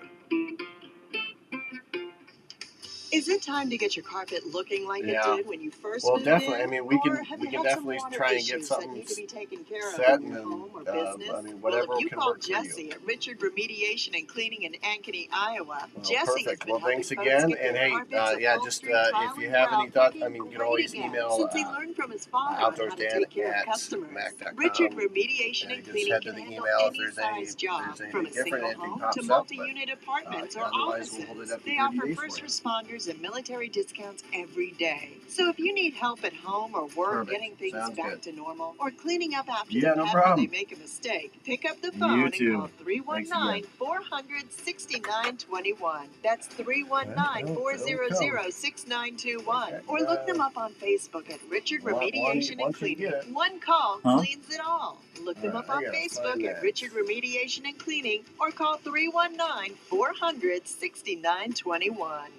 Is it time to get your carpet looking like Yeah. it did when you first Well, moved definitely. in? I mean, we Or can have we you can had some definitely water try and get issues that something need to be taken care of set in your and home or I business? mean, Well, whatever if you can call work for you. Jesse at Richard Remediation and Cleaning in Ankeny, Iowa, Well, Jesse has perfect. been Well, helping thanks folks again. get And their hey, carpets, yeah, upholstery, just tile, if you and have grout any thoughts, I looking mean, you can great always again, email since he learned from his father on how to take care of customers. outdoorsdan@mac.com. Richard Remediation and Just Cleaning head to can the handle email if any there's size job, from a anything different, single anything home pops to up. multi-unit apartments or Otherwise, we'll hold it offices. up to They 30 offer days first for you. responders and military discounts every day. So if you need help at home or work Perfect. getting things Sounds back good. to normal or cleaning up after Yeah, the no pet when problem. they make a mistake, pick up the You phone and too. call 319-400-6921. That's 319-400-6921. Or look them up on Facebook at Richard Remediation and Cleaning. One call cleans it all. Look them up on Facebook at Richard Remediation and Cleaning or call 319-400-6921.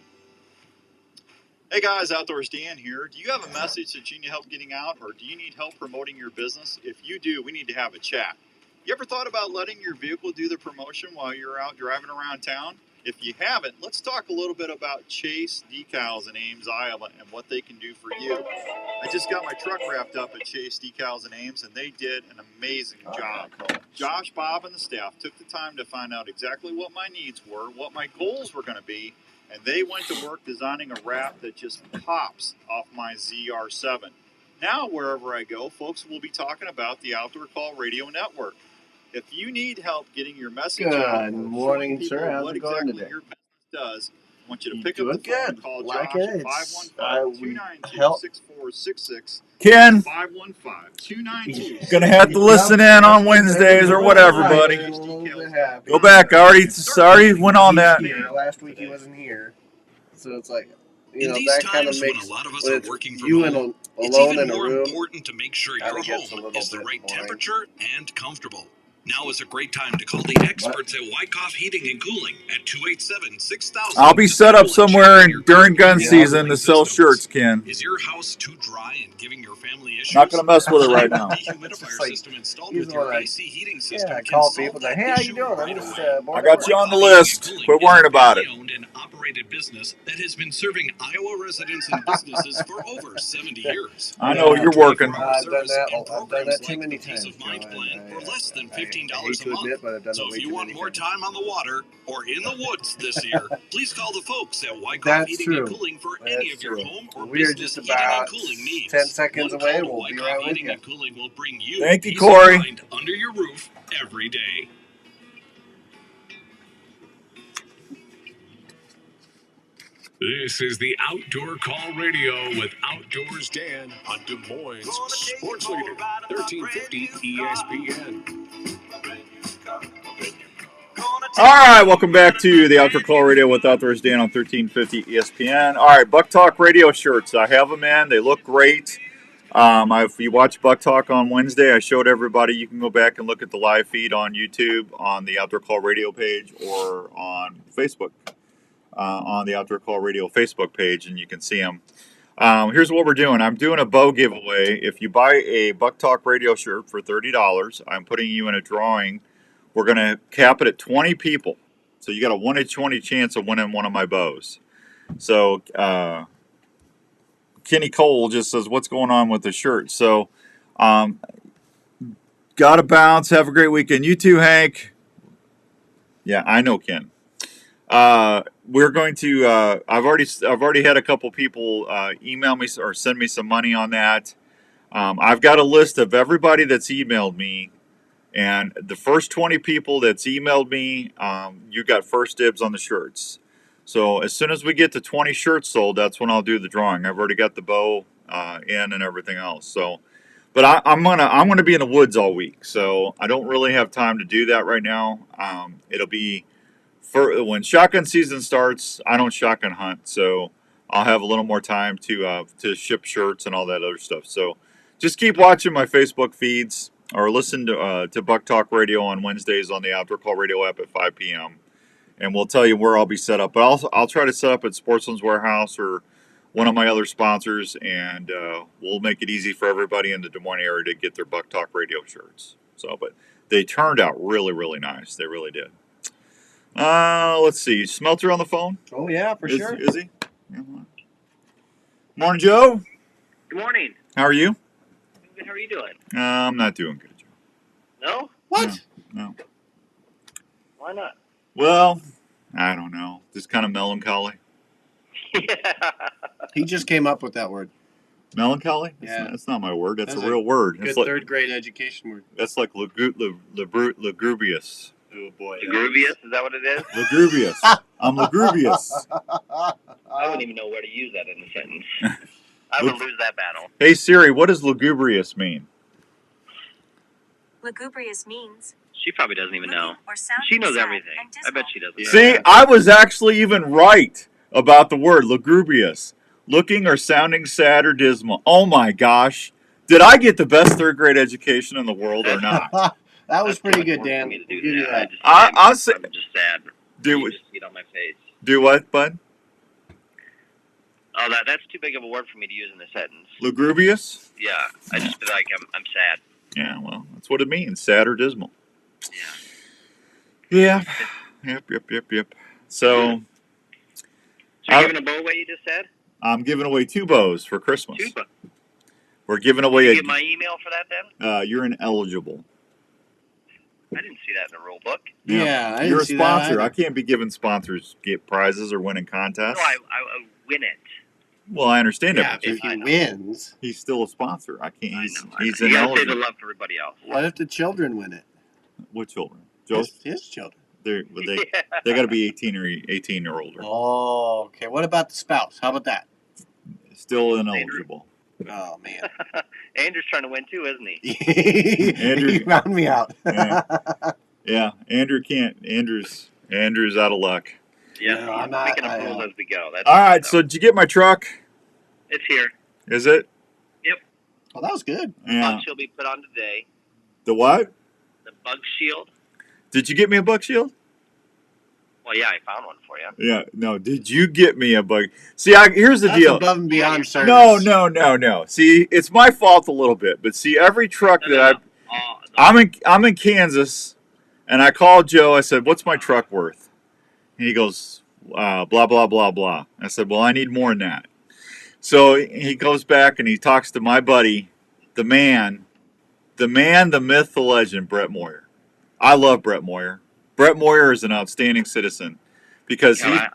Hey guys, Outdoors Dan here. Do you have a message that you need help getting out, or do you need help promoting your business? If you do, we need to have a chat. You ever thought about letting your vehicle do the promotion while you're out driving around town? If you haven't, let's talk a little bit about Chase Decals in Ames, Iowa, and what they can do for you. I just got my truck wrapped up at Chase Decals in Ames, and they did an amazing job. Josh, Bob, and the staff took the time to find out exactly what my needs were, what my goals were going to be, and they went to work designing a wrap that just pops off my ZR7. Now, wherever I go, folks will be talking about the Outdoor Call Radio Network. If you need help getting your message out, Good or morning, showing people sir. How's what it going exactly today? your business does, I want you to pick up Doing the phone and good. call Like Josh it. at It's, 515-292-6466. Ken, 515-292. gonna have to listen in on Wednesdays or whatever, buddy. Go back. I already went on that. Last week he wasn't here, so it's like, you In know, these that kind of times when makes a lot of us when are it's working from you home, it's alone even in a more room. important to make sure kinda your gets a home little is the bit right boring. temperature and comfortable. Now is a great time to call the experts at Wyckoff Heating and Cooling at 287-6000. I'll be set up somewhere during gun season to sell shirts, Ken. Is your house too dry and giving your family issues? Not gonna mess with it right now. Dehumidifier system installed He's with the one your that- AC heating system Yeah, I can call solve people, that like, hey, how you issue doing? right I'm just, away. I got you on the list. Quit worrying about it. Owned and operated business that has been serving Iowa residents and businesses for over 70 years. I know you're working. I've done that too many times. For less than $50 hate $15 to a month. admit, but I've done So it way if you too want many more times. time on the water or in the woods this year, please call the folks at Wyckoff That's Heating true. and Cooling for any That's of your true. home or We are business just heating and about cooling needs. 10 seconds One away, call and to we'll be Wyckoff right with Heating you. and Cooling will bring you Thank you, peace Corey. of mind under your roof every day. This is the Outdoor Call Radio with Outdoors Dan on Des Moines Sports Leader, 1350 ESPN. All right, welcome back to the Outdoor Call Radio with Outdoors Dan on 1350 ESPN. All right, Buck Talk Radio shirts. I have them in. They look great. If you watch Buck Talk on Wednesday, I showed everybody. You can go back and look at the live feed on YouTube, on the Outdoor Call Radio page, or on Facebook, on the Outdoor Call Radio Facebook page, and you can see them. Here's what we're doing. I'm doing a bow giveaway. If you buy a Buck Talk Radio shirt for $30, I'm putting you in a drawing. We're going to cap it at 20 people. So you got a 1 in 20 chance of winning one of my bows. So Kenny Cole just says, what's going on with the shirt? So gotta bounce. Have a great weekend. You too, Hank. Yeah, I know Ken. We're going to. I've already had a couple people email me or send me some money on that. I've got a list of everybody that's emailed me, and the first 20 people that's emailed me, you got first dibs on the shirts. So as soon as we get to 20 shirts sold, that's when I'll do the drawing. I've already got the bow in and everything else. So, but I'm gonna be in the woods all week, so I don't really have time to do that right now. It'll be. When shotgun season starts, I don't shotgun hunt, so I'll have a little more time to ship shirts and all that other stuff. So just keep watching my Facebook feeds or listen to Buck Talk Radio on Wednesdays on the Outdoor Call Radio app at 5 p.m. And we'll tell you where I'll be set up. But I'll try to set up at Sportsman's Warehouse or one of my other sponsors, and we'll make it easy for everybody in the Des Moines area to get their Buck Talk Radio shirts. So, but they turned out really, really nice. They really did. Let's see. Smelter on the phone? Oh, yeah, for sure. Is he? Yeah. Morning, Joe. Good morning. How are you? Good. How are you doing? I'm not doing good, Joe. No? What? No. Why not? Well, I don't know. Just kind of melancholy. He just came up with that word. Melancholy? Yeah. That's not my word. That's That's a real word. Good It's like, third grade education word. that's like lugubrious. Oh, boy. Lugubrious? Is that what it is? Lugubrious. I'm lugubrious. I wouldn't even know where to use that in a sentence. I would lose that battle. Hey, Siri, what does lugubrious mean? Lugubrious means She probably doesn't even know. or sounding She knows sad everything. and I bet she doesn't. See, I was actually even right about the word lugubrious. Looking or sounding sad or dismal. Oh my gosh. Did I get the best third grade education in the world or not? That was pretty good, Dan. We'll give you that. I'll say. I'm just sad. Do You it. just see it on my face. Do what, bud? Oh, that's too big of a word for me to use in a sentence. Lugubrious? Yeah, I just feel like I'm sad. Yeah, well, that's what it means. Sad or dismal. Yeah. Yep. So you're giving a bow away, you just said? I'm giving away 2 bows for Christmas. 2 bows. We're giving Did away you get my email for that then? you're ineligible. I didn't see that in the rule book. Yeah, I didn't You're a see that sponsor. either. I can't be giving sponsors get prizes or winning contests. No, I win it. Well, I understand Yeah, that. But if he wins. He's still a sponsor. I can't. He's You gotta say ineligible. the love for everybody else. What if the children win it? What children? Joe? His children. They got to be 18 or older. Oh, okay. What about the spouse? How about that? Still ineligible. Oh, man. Andrew's trying to win too, isn't he? Andrew He found me out. Yeah, Andrew can't. Andrew's out of luck. Yeah, No, I'm he's not- making up I, rules as we go. That's All right. So did you get my truck? It's here. Is it? Yep. Oh, that was good. Yeah. Bug shield will be put on today. The what? The bug shield. Did you get me a buck shield? Well, yeah, I found one for you. Yeah. No. Did you get me a bug? See, here's the That's deal. above and beyond service. No. See, it's my fault a little bit, but see, every truck that I'm in Kansas, and I called Joe. I said, "What's my truck worth?" And he goes, "Blah blah blah blah." I said, "Well, I need more than that." So he goes back and he talks to my buddy, the man, the myth, the legend, Brett Moyer. I love Brett Moyer. Brett Moyer is an outstanding citizen because You know,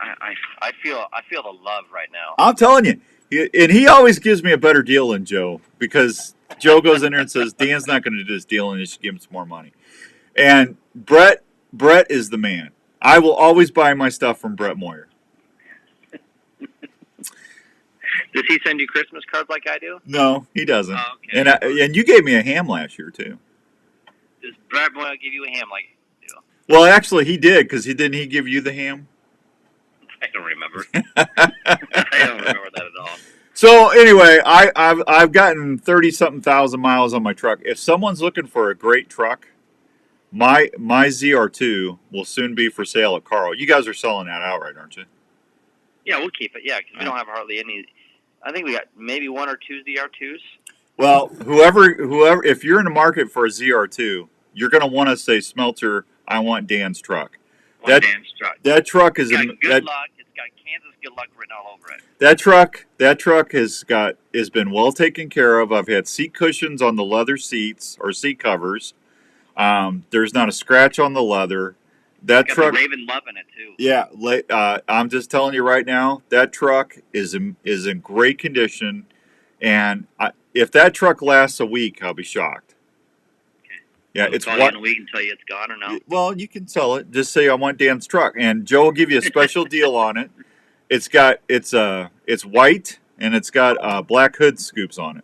I feel the love right now. I'm telling you, he always gives me a better deal than Joe because Joe goes in there and says Dan's not going to do this deal and you should give him some more money. And Brett is the man. I will always buy my stuff from Brett Moyer. Does he send you Christmas cards like I do? No, he doesn't. Oh, okay. And you gave me a ham last year too. Does Brad Boyle give you a ham like I do? Well, actually, he did because he give you the ham. I don't remember. I don't remember that at all. So anyway, I've gotten 30-something thousand miles on my truck. If someone's looking for a great truck, my ZR2 will soon be for sale at Carl. You guys are selling that outright, aren't you? Yeah, we'll keep it. Yeah, because we don't have hardly any. I think we got maybe 1 or 2 ZR2s. Well, whoever, if you're in the market for a ZR2, you're going to want to say, Smelter, I want Dan's truck. That truck is It's got good luck. It's got Kansas good luck written all over it. That truck has been well taken care of. I've had seat cushions on the leather seats or seat covers. There's not a scratch on the leather. That Got truck, the Raven Love in it too. yeah. I'm just telling you right now, that truck is in great condition, and if that truck lasts a week, I'll be shocked. Okay. Yeah, We'll it's call you in a week and tell you it's gone or no. Well, you can sell it. Just say I want Dan's truck, and Joe will give you a special deal on it. It's white and it's got black hood scoops on it.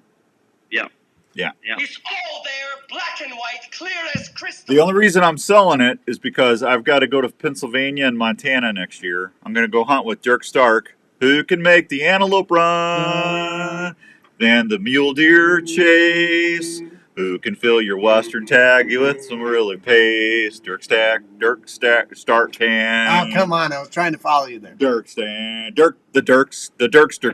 Yeah. Yeah. It's all there, black and white, clear as crystal. The only reason I'm selling it is because I've got to go to Pennsylvania and Montana next year. I'm going to go hunt with Dirk Stark, who can make the antelope run, then the mule deer chase, who can fill your western tag with some really pace. Dirk Stark can. Oh, come on. I was trying to follow you there. The Dirkster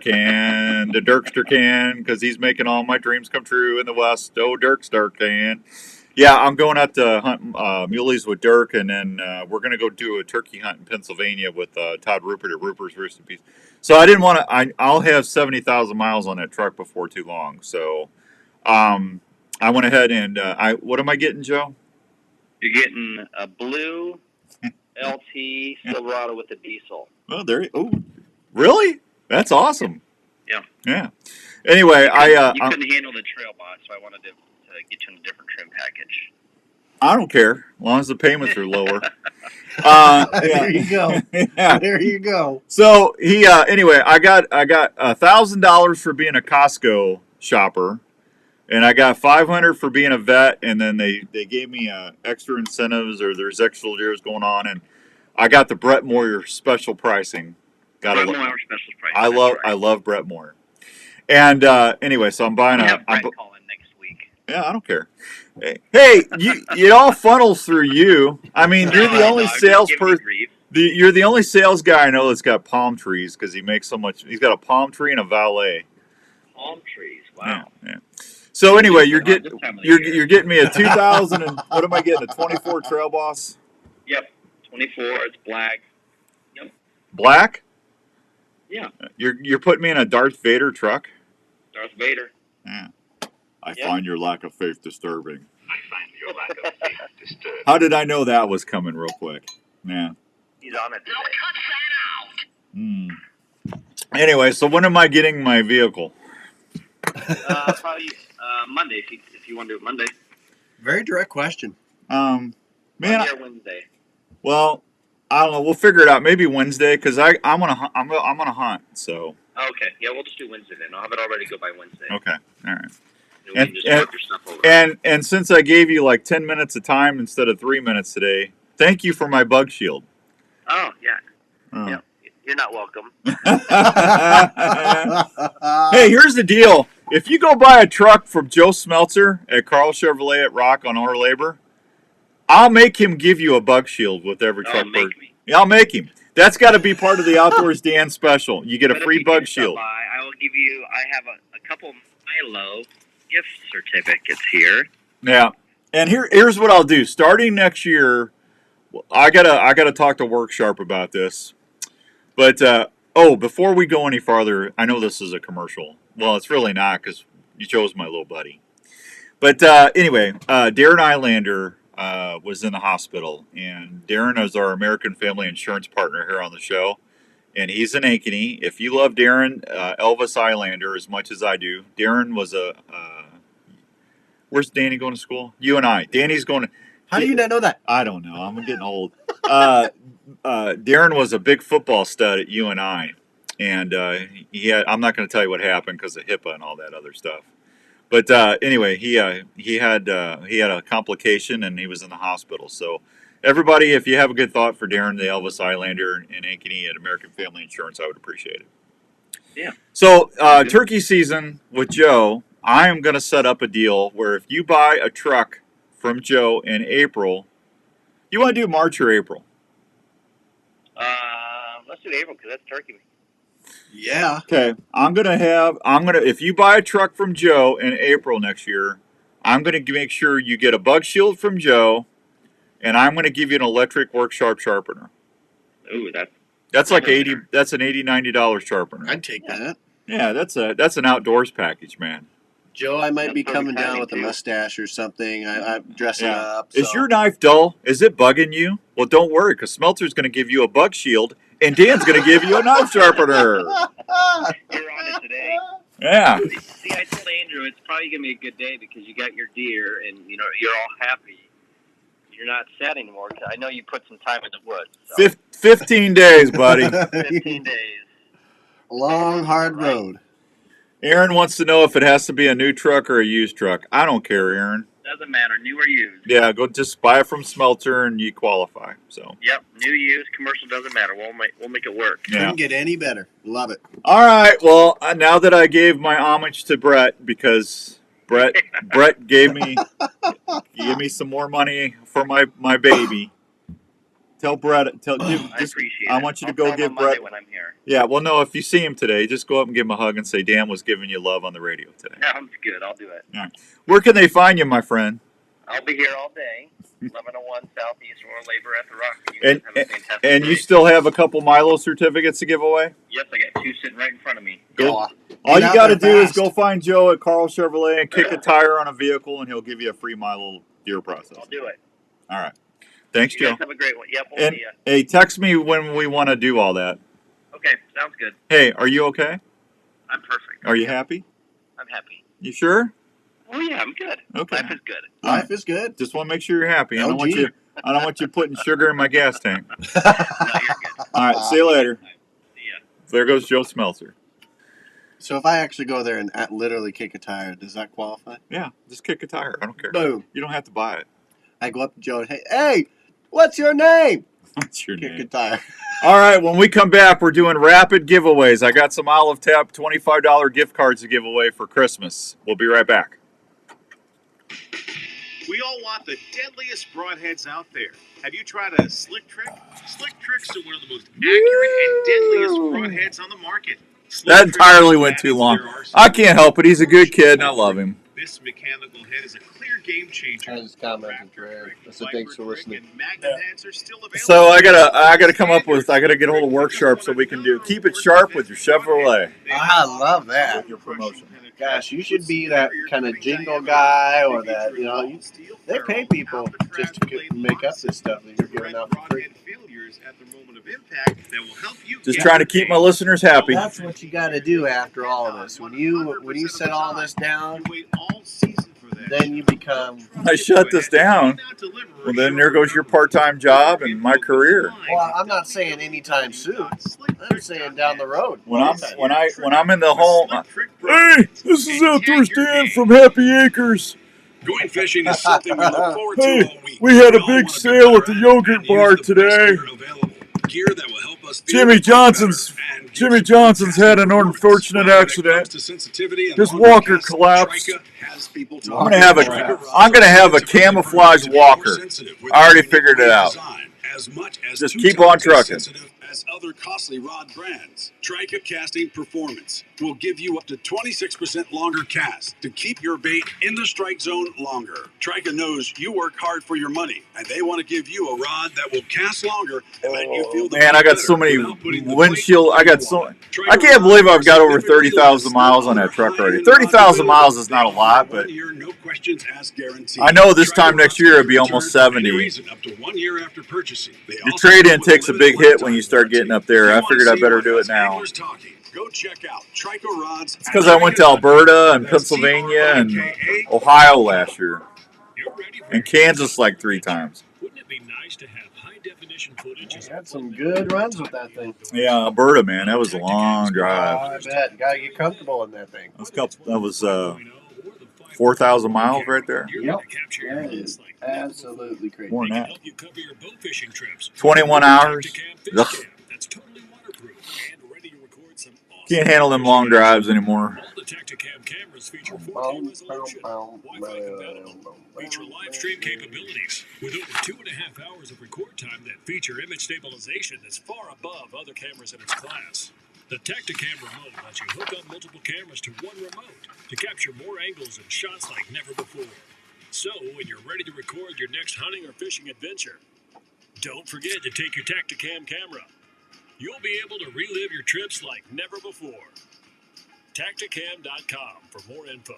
can, because he's making all my dreams come true in the West. Oh, Dirkster can. Yeah, I'm going out to hunt muleys with Dirk, and then we're going to go do a turkey hunt in Pennsylvania with Todd Rupert at Rupert's Roost and Peace. So I didn't want to, I'll have 70,000 miles on that truck before too long. So I went ahead and, what am I getting, Joe? You're getting a blue LT Silverado with a diesel. Oh, really? That's awesome. Yeah. Yeah. Anyway, you couldn't handle the trail box, so I wanted to get you in a different trim package. I don't care, as long as the payments are lower. There you go. Yeah. There you go. So he, anyway, I got $1,000 for being a Costco shopper, and I got $500 for being a vet, and then they gave me extra incentives, or there's extra deals going on, and I got the Brett Moyer special pricing. Brett Moyer special pricing. I love Brett Moyer. And anyway, so I'm buying Brett call in next week. Yeah, I don't care. Hey, it all funnels through you. I mean, you're the only salesperson. You're the only sales guy I know that's got palm trees because he makes so much. He's got a palm tree and a valet. Palm trees. Wow. Yeah. So anyway, you're getting me a 2000 and what am I getting? A 24 Trail Boss. Yep. 24. It's black. Yep. Black? Yeah. You're putting me in a Darth Vader truck. Darth Vader. Yeah. I find your lack of faith disturbing. I find your lack of faith disturbing. How did I know that was coming real quick? Yeah. He's on it today. Anyway, so when am I getting my vehicle? Probably Monday, if you want to do it Monday. Very direct question. Monday or Wednesday. Well, I don't know. We'll figure it out. Maybe Wednesday, because I'm gonna hunt. So. Okay. Yeah, we'll just do Wednesday then. I'll have it all ready to go by Wednesday. Okay. All right. And we can just work your stuff over. And since I gave you like 10 minutes of time instead of 3 minutes today, thank you for my bug shield. Oh yeah. Oh. Yeah. You're not welcome. Hey, here's the deal. If you go buy a truck from Joe Smeltzer at Carl Chevrolet at Rock on our labor, I'll make him give you a bug shield with every truck. Yeah, I'll make him. That's got to be part of the Outdoors Dan special. You get a free bug shield. I will give you. I have a couple Milo gift certificates here. Yeah, and here's what I'll do. Starting next year, I gotta talk to Work Sharp about this. But before we go any farther, I know this is a commercial. Well, it's really not because you chose my little buddy. But anyway, Darren Eilander was in the hospital, and Darren is our American Family Insurance partner here on the show, and he's in Ankeny. If you love Darren, Elvis Islander, as much as I do, Darren was where's Danny going to school? UNI. Danny's going to... How do you not know that? I don't know. I'm getting old. Darren was a big football stud at UNI, and he had... I'm not going to tell you what happened because of HIPAA and all that other stuff. But anyway, he had a complication and he was in the hospital. So everybody, if you have a good thought for Darren, the Elvis Islander in Ankeny at American Family Insurance, I would appreciate it. Yeah. So turkey season with Joe, I am going to set up a deal where if you buy a truck from Joe in April, you want to do March or April? Let's do April because that's turkey week. Yeah. Okay. If you buy a truck from Joe in April next year, I'm gonna make sure you get a bug shield from Joe, and I'm gonna give you an electric work sharpener. Ooh, That's like That's an $80-$90 sharpener. I'd take that. Yeah, that's an outdoors package, man. Joe, I might be coming down with a mustache or something. I'm dressing up. So. Is your knife dull? Is it bugging you? Well, don't worry, because Smelter's gonna give you a bug shield. And Dan's going to give you a knife sharpener. You're on it today. Yeah. See, I told Andrew it's probably going to be a good day because you got your deer and, you know, you're all happy. You're not sad anymore. I know you put some time in the woods. So. 15 days, buddy. 15 days. Long, hard road. Aaron wants to know if it has to be a new truck or a used truck. I don't care, Aaron. Doesn't matter, new or used. Yeah, go just buy it from Smelter and you qualify. So. Yep, new, used, commercial, doesn't matter. We'll make it work. Yeah. Couldn't get any better. Love it. All right. Well, now that I gave my homage to Brett because Brett gave me some more money for my baby. Tell Brett. I want you to go give Brett. When I'm here. Yeah. Well, no. If you see him today, just go up and give him a hug and say Dan was giving you love on the radio today. Sounds good. I'll do it. All right. Where can they find you, my friend? I'll be here all day. 1101 Southeast Royal Labor at the Rock. You guys have a fantastic And you day. still have a couple Milo certificates to give away? Yes, I got two sitting right in front of me. Go. All you got to do is go find Joe at Carl Chevrolet and kick a tire on a vehicle, and he'll give you a free Milo deer process. I'll do it. All right. Thanks, You Joe. guys have a great one. Yep, we'll And see ya. hey, text me when we want to do all that. Okay, sounds good. Hey, are you okay? I'm perfect. Are you happy? I'm happy. You sure? Oh yeah, I'm good. Okay. Life is good. Life is good. Just want to make sure you're happy. I don't want LG. you putting sugar in my gas tank. All right. See you later. See ya. There goes Joe Smelter. So if I actually go there and literally kick a tire, does that qualify? Yeah, just kick a tire. I don't care. Boom. You don't have to buy it. I go up to Joe and hey, what's your name? What's your Kick name? a tire. All right, when we come back, we're doing rapid giveaways. I got some Olive Tap $25 gift cards to give away for Christmas. We'll be right back. We all want the deadliest broadheads out there. Have you tried a Slick Trick? Slick Tricks are one of the most accurate and deadliest broadheads on the market. That entirely went too long. I can't help it. He's a good kid, and I love him. This mechanical head is a clear game changer. I just commented for so thanks for listening. So I gotta come up with. I gotta get a hold of Work Sharp so we can keep it sharp with your Chevrolet. I love that. With your promotion. Gosh, you should be that kind of jingle guy or that, they pay people just to make up this stuff that you're giving out for free. Just trying to keep my listeners happy. That's what you got to do after all of this. When you set all this down, then you become... I shut this down. Well, then there goes your part-time job and my career. Well, I'm not saying anytime soon. I'm saying down the road. When I'm in the home, hey, this is Outdoors Dan from Happy Acres. Going fishing is something we look forward to all week. We had a big sale at the yogurt bar today. Gear that will help us feel Jimmy Johnson's had an unfortunate accident. His walker collapsed. I'm gonna have a camouflage walker. I already figured it out. Just keep on trucking. as other costly rod brands. Trica Casting Performance will give you up to 26% longer cast to keep your bait in the strike zone longer. Trica knows you work hard for your money, and they want to give you a rod that will cast longer and let you feel the Man, I got so many windshield. I can't believe I've got over 30,000 miles on that truck already. 30,000 miles is not a lot, but no questions asked guarantee. I know this time next year it'll be almost 70. Up to 1 year after purchasing. Your trade-in takes a big hit when you start getting up there. I figured I better do it now. Go check out Trica Rods. It's because I went to Alberta and Pennsylvania and Ohio last year, and Kansas like 3 times. Had some good runs with that thing. Yeah, Alberta, man, that was a long drive. I bet. You gotta get comfortable in that thing. That was 4,000 miles right there. Yep. That is absolutely crazy. More than that. 21 hours. Ugh. Can't handle them long drives anymore. Feature live stream capabilities with over 2.5 hours of record time that feature image stabilization that's far above other cameras in its class. The Tacticam remote lets you hook up multiple cameras to one remote to capture more angles and shots like never before. So when you're ready to record your next hunting or fishing adventure, don't forget to take your Tacticam camera. You'll be able to relive your trips like never before. Tacticam.com for more info.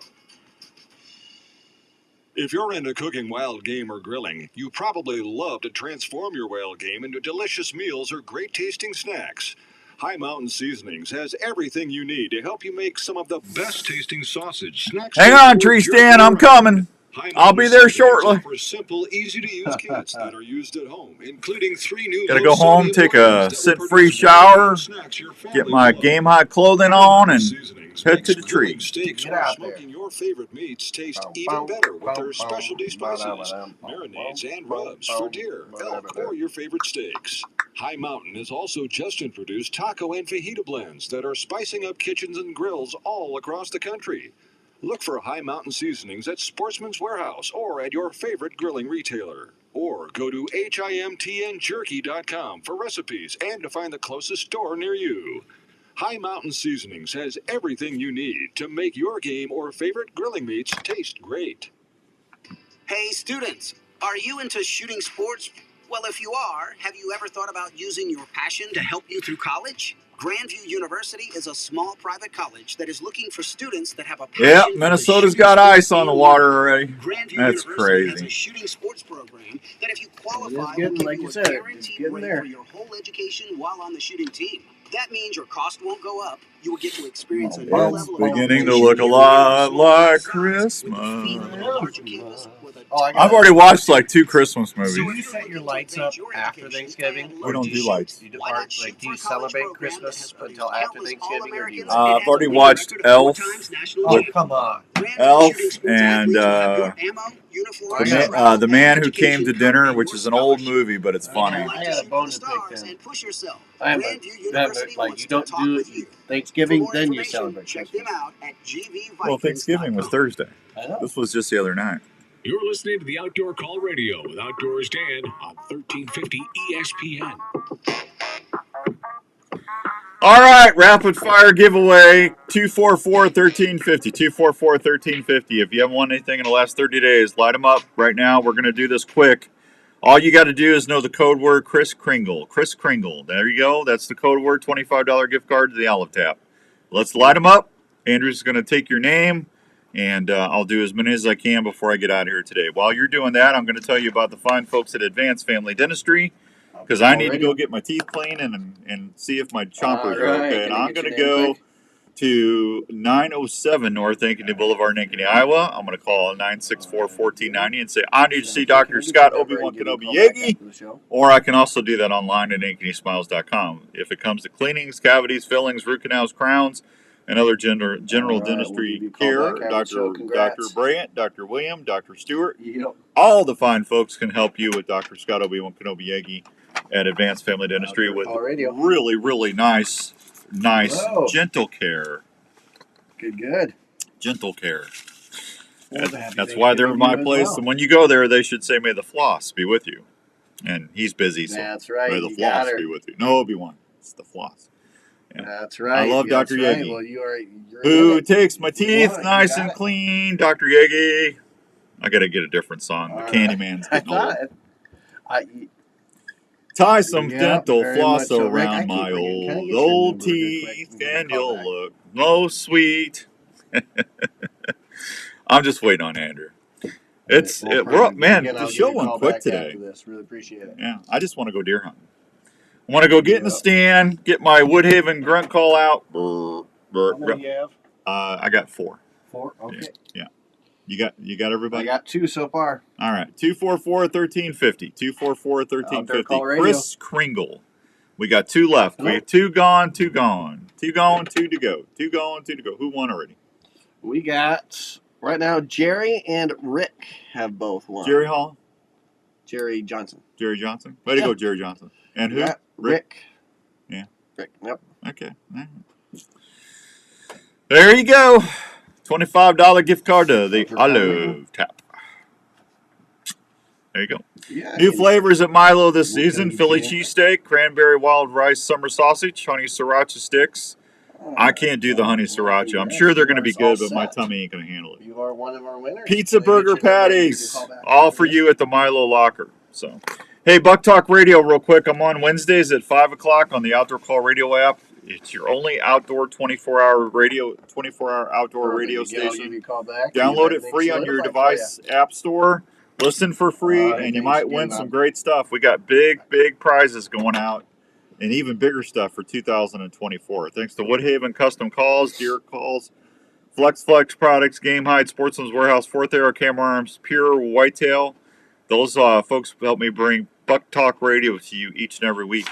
If you're into cooking wild game or grilling, you probably love to transform your wild game into delicious meals or great tasting snacks. High Mountain Seasonings has everything you need to help you make some of the best tasting sausage, snacks. Hang on, Tree Stan, I'm coming. I'll be there shortly. Simple, easy to use kits that are used at home, including 3 new. Gotta go home, take a scent-free shower, get my game hot clothing on, and head to the tree. Steaks or smoking your favorite meats taste even better with their specialty spices, marinades, and rubs for deer, elk, or your favorite steaks. High Mountain has also just introduced taco and fajita blends that are spicing up kitchens and grills all across the country. Look for High Mountain Seasonings at Sportsman's Warehouse or at your favorite grilling retailer. Or go to HIMTNJerky.com for recipes and to find the closest store near you. High Mountain Seasonings has everything you need to make your game or favorite grilling meats taste great. Hey, students, are you into shooting sports? Well, if you are, have you ever thought about using your passion to help you through college? Grandview University is a small private college that is looking for students that have a passion. Yeah, Minnesota's got ice on the water already. That's University has a crazy. shooting sports program that if you qualify It's getting, will like give you you said, a it's guaranteed getting rate there. for your whole education while on the shooting team. That means your cost won't go up. You will get to experience a new It's level of beginning to competition look a every lot year. like Christmas. Oh, I've already watched like 2 Christmas movies. Do you set your lights up after Thanksgiving? We don't do lights. Do you celebrate Christmas until after Thanksgiving? Or do you I've already watched Elf. Oh, come on. Elf and the Man Who Came to Dinner, which is an old movie, but it's funny. I had a bone to pick then. Like you don't do Thanksgiving, then you celebrate Christmas. Well, Thanksgiving was Thursday. This was just the other night. You're listening to the Outdoor Call Radio with Outdoors Dan on 1350 ESPN. All right, rapid fire giveaway 244-1350. 244-1350. If you haven't won anything in the last 30 days, light them up right now. We're going to do this quick. All you got to do is know the code word Kris Kringle. Kris Kringle. There you go. That's the code word. $25 gift card to the Olive Tap. Let's light them up. Andrew's going to take your name, and I'll do as many as I can before I get out of here today. While you're doing that, I'm going to tell you about the fine folks at Advanced Family Dentistry, because I need to go get my teeth cleaned and see if my chompers are okay. And I'm going to go to 907 North Ankeny Boulevard, Ankeny, Iowa. I'm going to call 964-1490 and say, I need to see Dr. Scott Obi-Wan Kenobi Yagi. Or I can also do that online at AnkenySmiles.com. If it comes to cleanings, cavities, fillings, root canals, crowns, and other general dentistry care, Dr. Bryant, Dr. William, Dr. Stewart, all the fine folks can help you with Dr. Scott Obi-Wan Kenobi Yagi at Advanced Family Dentistry with really, really nice, gentle care. Good. Gentle care. That's why they're my place. And when you go there, they should say, may the floss be with you. And he's busy, so that's right. may the floss be with you. No, Obi-Wan. It's the floss. Yeah. That's right. I love That's Dr. right. Yagi. Well, you're Who in it. takes my teeth want it. You nice got and it. clean? Dr. Yagi. I got to get a different song. The All right. Candyman's I getting old. thought. Tie some Yeah, dental very floss much so, Rick. I around keep my forgetting. Can I get your old number real quick teeth and give me a and call you'll back? look most sweet. I'm just waiting on Andrew. It's Well, we're up, perfect. man. Again, The I'll give show you a went call quick back today. after this. Really appreciate it. Yeah, I just want to go deer hunting. I want to go get in the Yep. stand, get my Woodhaven grunt call out. Brr, brr, How many brr. you have? I got 4. 4? Okay. Yeah. You got everybody? I got 2 so far. All right. 244-1350. 244-1350. Call radio. Chris Kringle. We got 2 left. We have 2 gone, 2 gone. 2 gone, 2 to go. 2 gone, 2 to go. Who won already? We got, right now, Jerry and Rick have both won. Jerry Hall? Jerry Johnson. Jerry Johnson? Way to go, Jerry Johnson. And who? Yeah, Rick. Yeah. Rick, yep. Okay. There you go. $25 gift card to the Olive Tap. There you go. Yeah, New flavors at Milo this Okay, season. Philly yeah. cheesesteak, cranberry wild rice summer sausage, honey sriracha sticks. I can't do the honey sriracha. I'm sure they're going to be good, but my tummy ain't going to handle it. You are one of our winners. Pizza Can I get burger your number and give you a patties. call back? All for you at the Milo Locker. So, hey, Buck Talk Radio real quick. I'm on Wednesdays at 5 o'clock on the Outdoor Call Radio app. It's your only outdoor 24-hour outdoor radio Again, I'll give station. you a call back. Download Get it free on your everything solidified device app store. Listen for free, and you thanks might again, win Bob. some great stuff. We got big prizes going out, and even bigger stuff for 2024. Thanks to Woodhaven Custom Calls, Deer Calls, Flex Products, Game Hide, Sportsman's Warehouse, Fourth Arrow Camera Arms, Pure Whitetail. Those folks help me bring Buck Talk Radio to you each and every week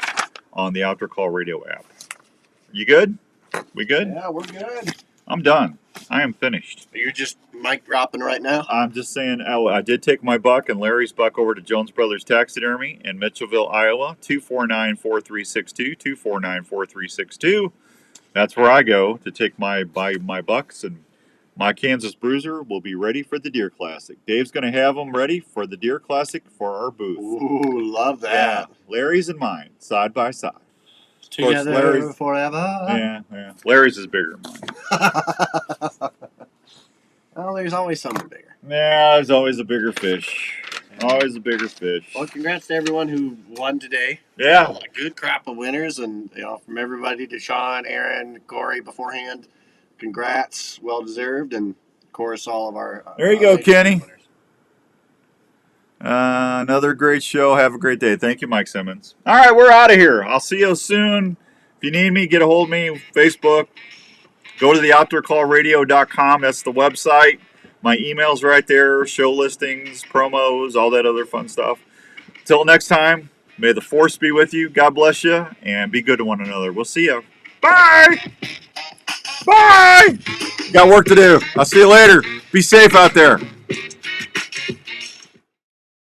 on the Outdoor Call Radio app. You good? We good? Yeah, we're good. I'm done. I am finished. You're just mic dropping right now? I'm just saying, I did take my buck and Larry's buck over to Jones Brothers Taxidermy in Mitchellville, Iowa, 249-4362, 249-4362. That's where I go to take my bucks, and my Kansas Bruiser will be ready for the Deer Classic. Dave's going to have them ready for the Deer Classic for our booth. Ooh, love that. Yeah, Larry's and mine, side by side. Together Larry's, forever. Yeah. Larry's is bigger than mine. Well, there's always something bigger. Yeah, there's always a bigger fish. Always a bigger fish. Well, congrats to everyone who won today. Yeah. A good crop of winners, and from everybody to Sean, Aaron, Corey beforehand. Congrats, well deserved, and of course all of our. There you go, Kenny. Another great show. Have a great day. Thank you, Mike Simmons. All right, we're out of here. I'll see you soon. If you need me, get a hold of me. Facebook. Go to the OutdoorCallRadio.com. That's the website. My email's right there. Show listings, promos, all that other fun stuff. Till next time, may the force be with you. God bless you, and be good to one another. We'll see you. Bye! Bye! Got work to do. I'll see you later. Be safe out there.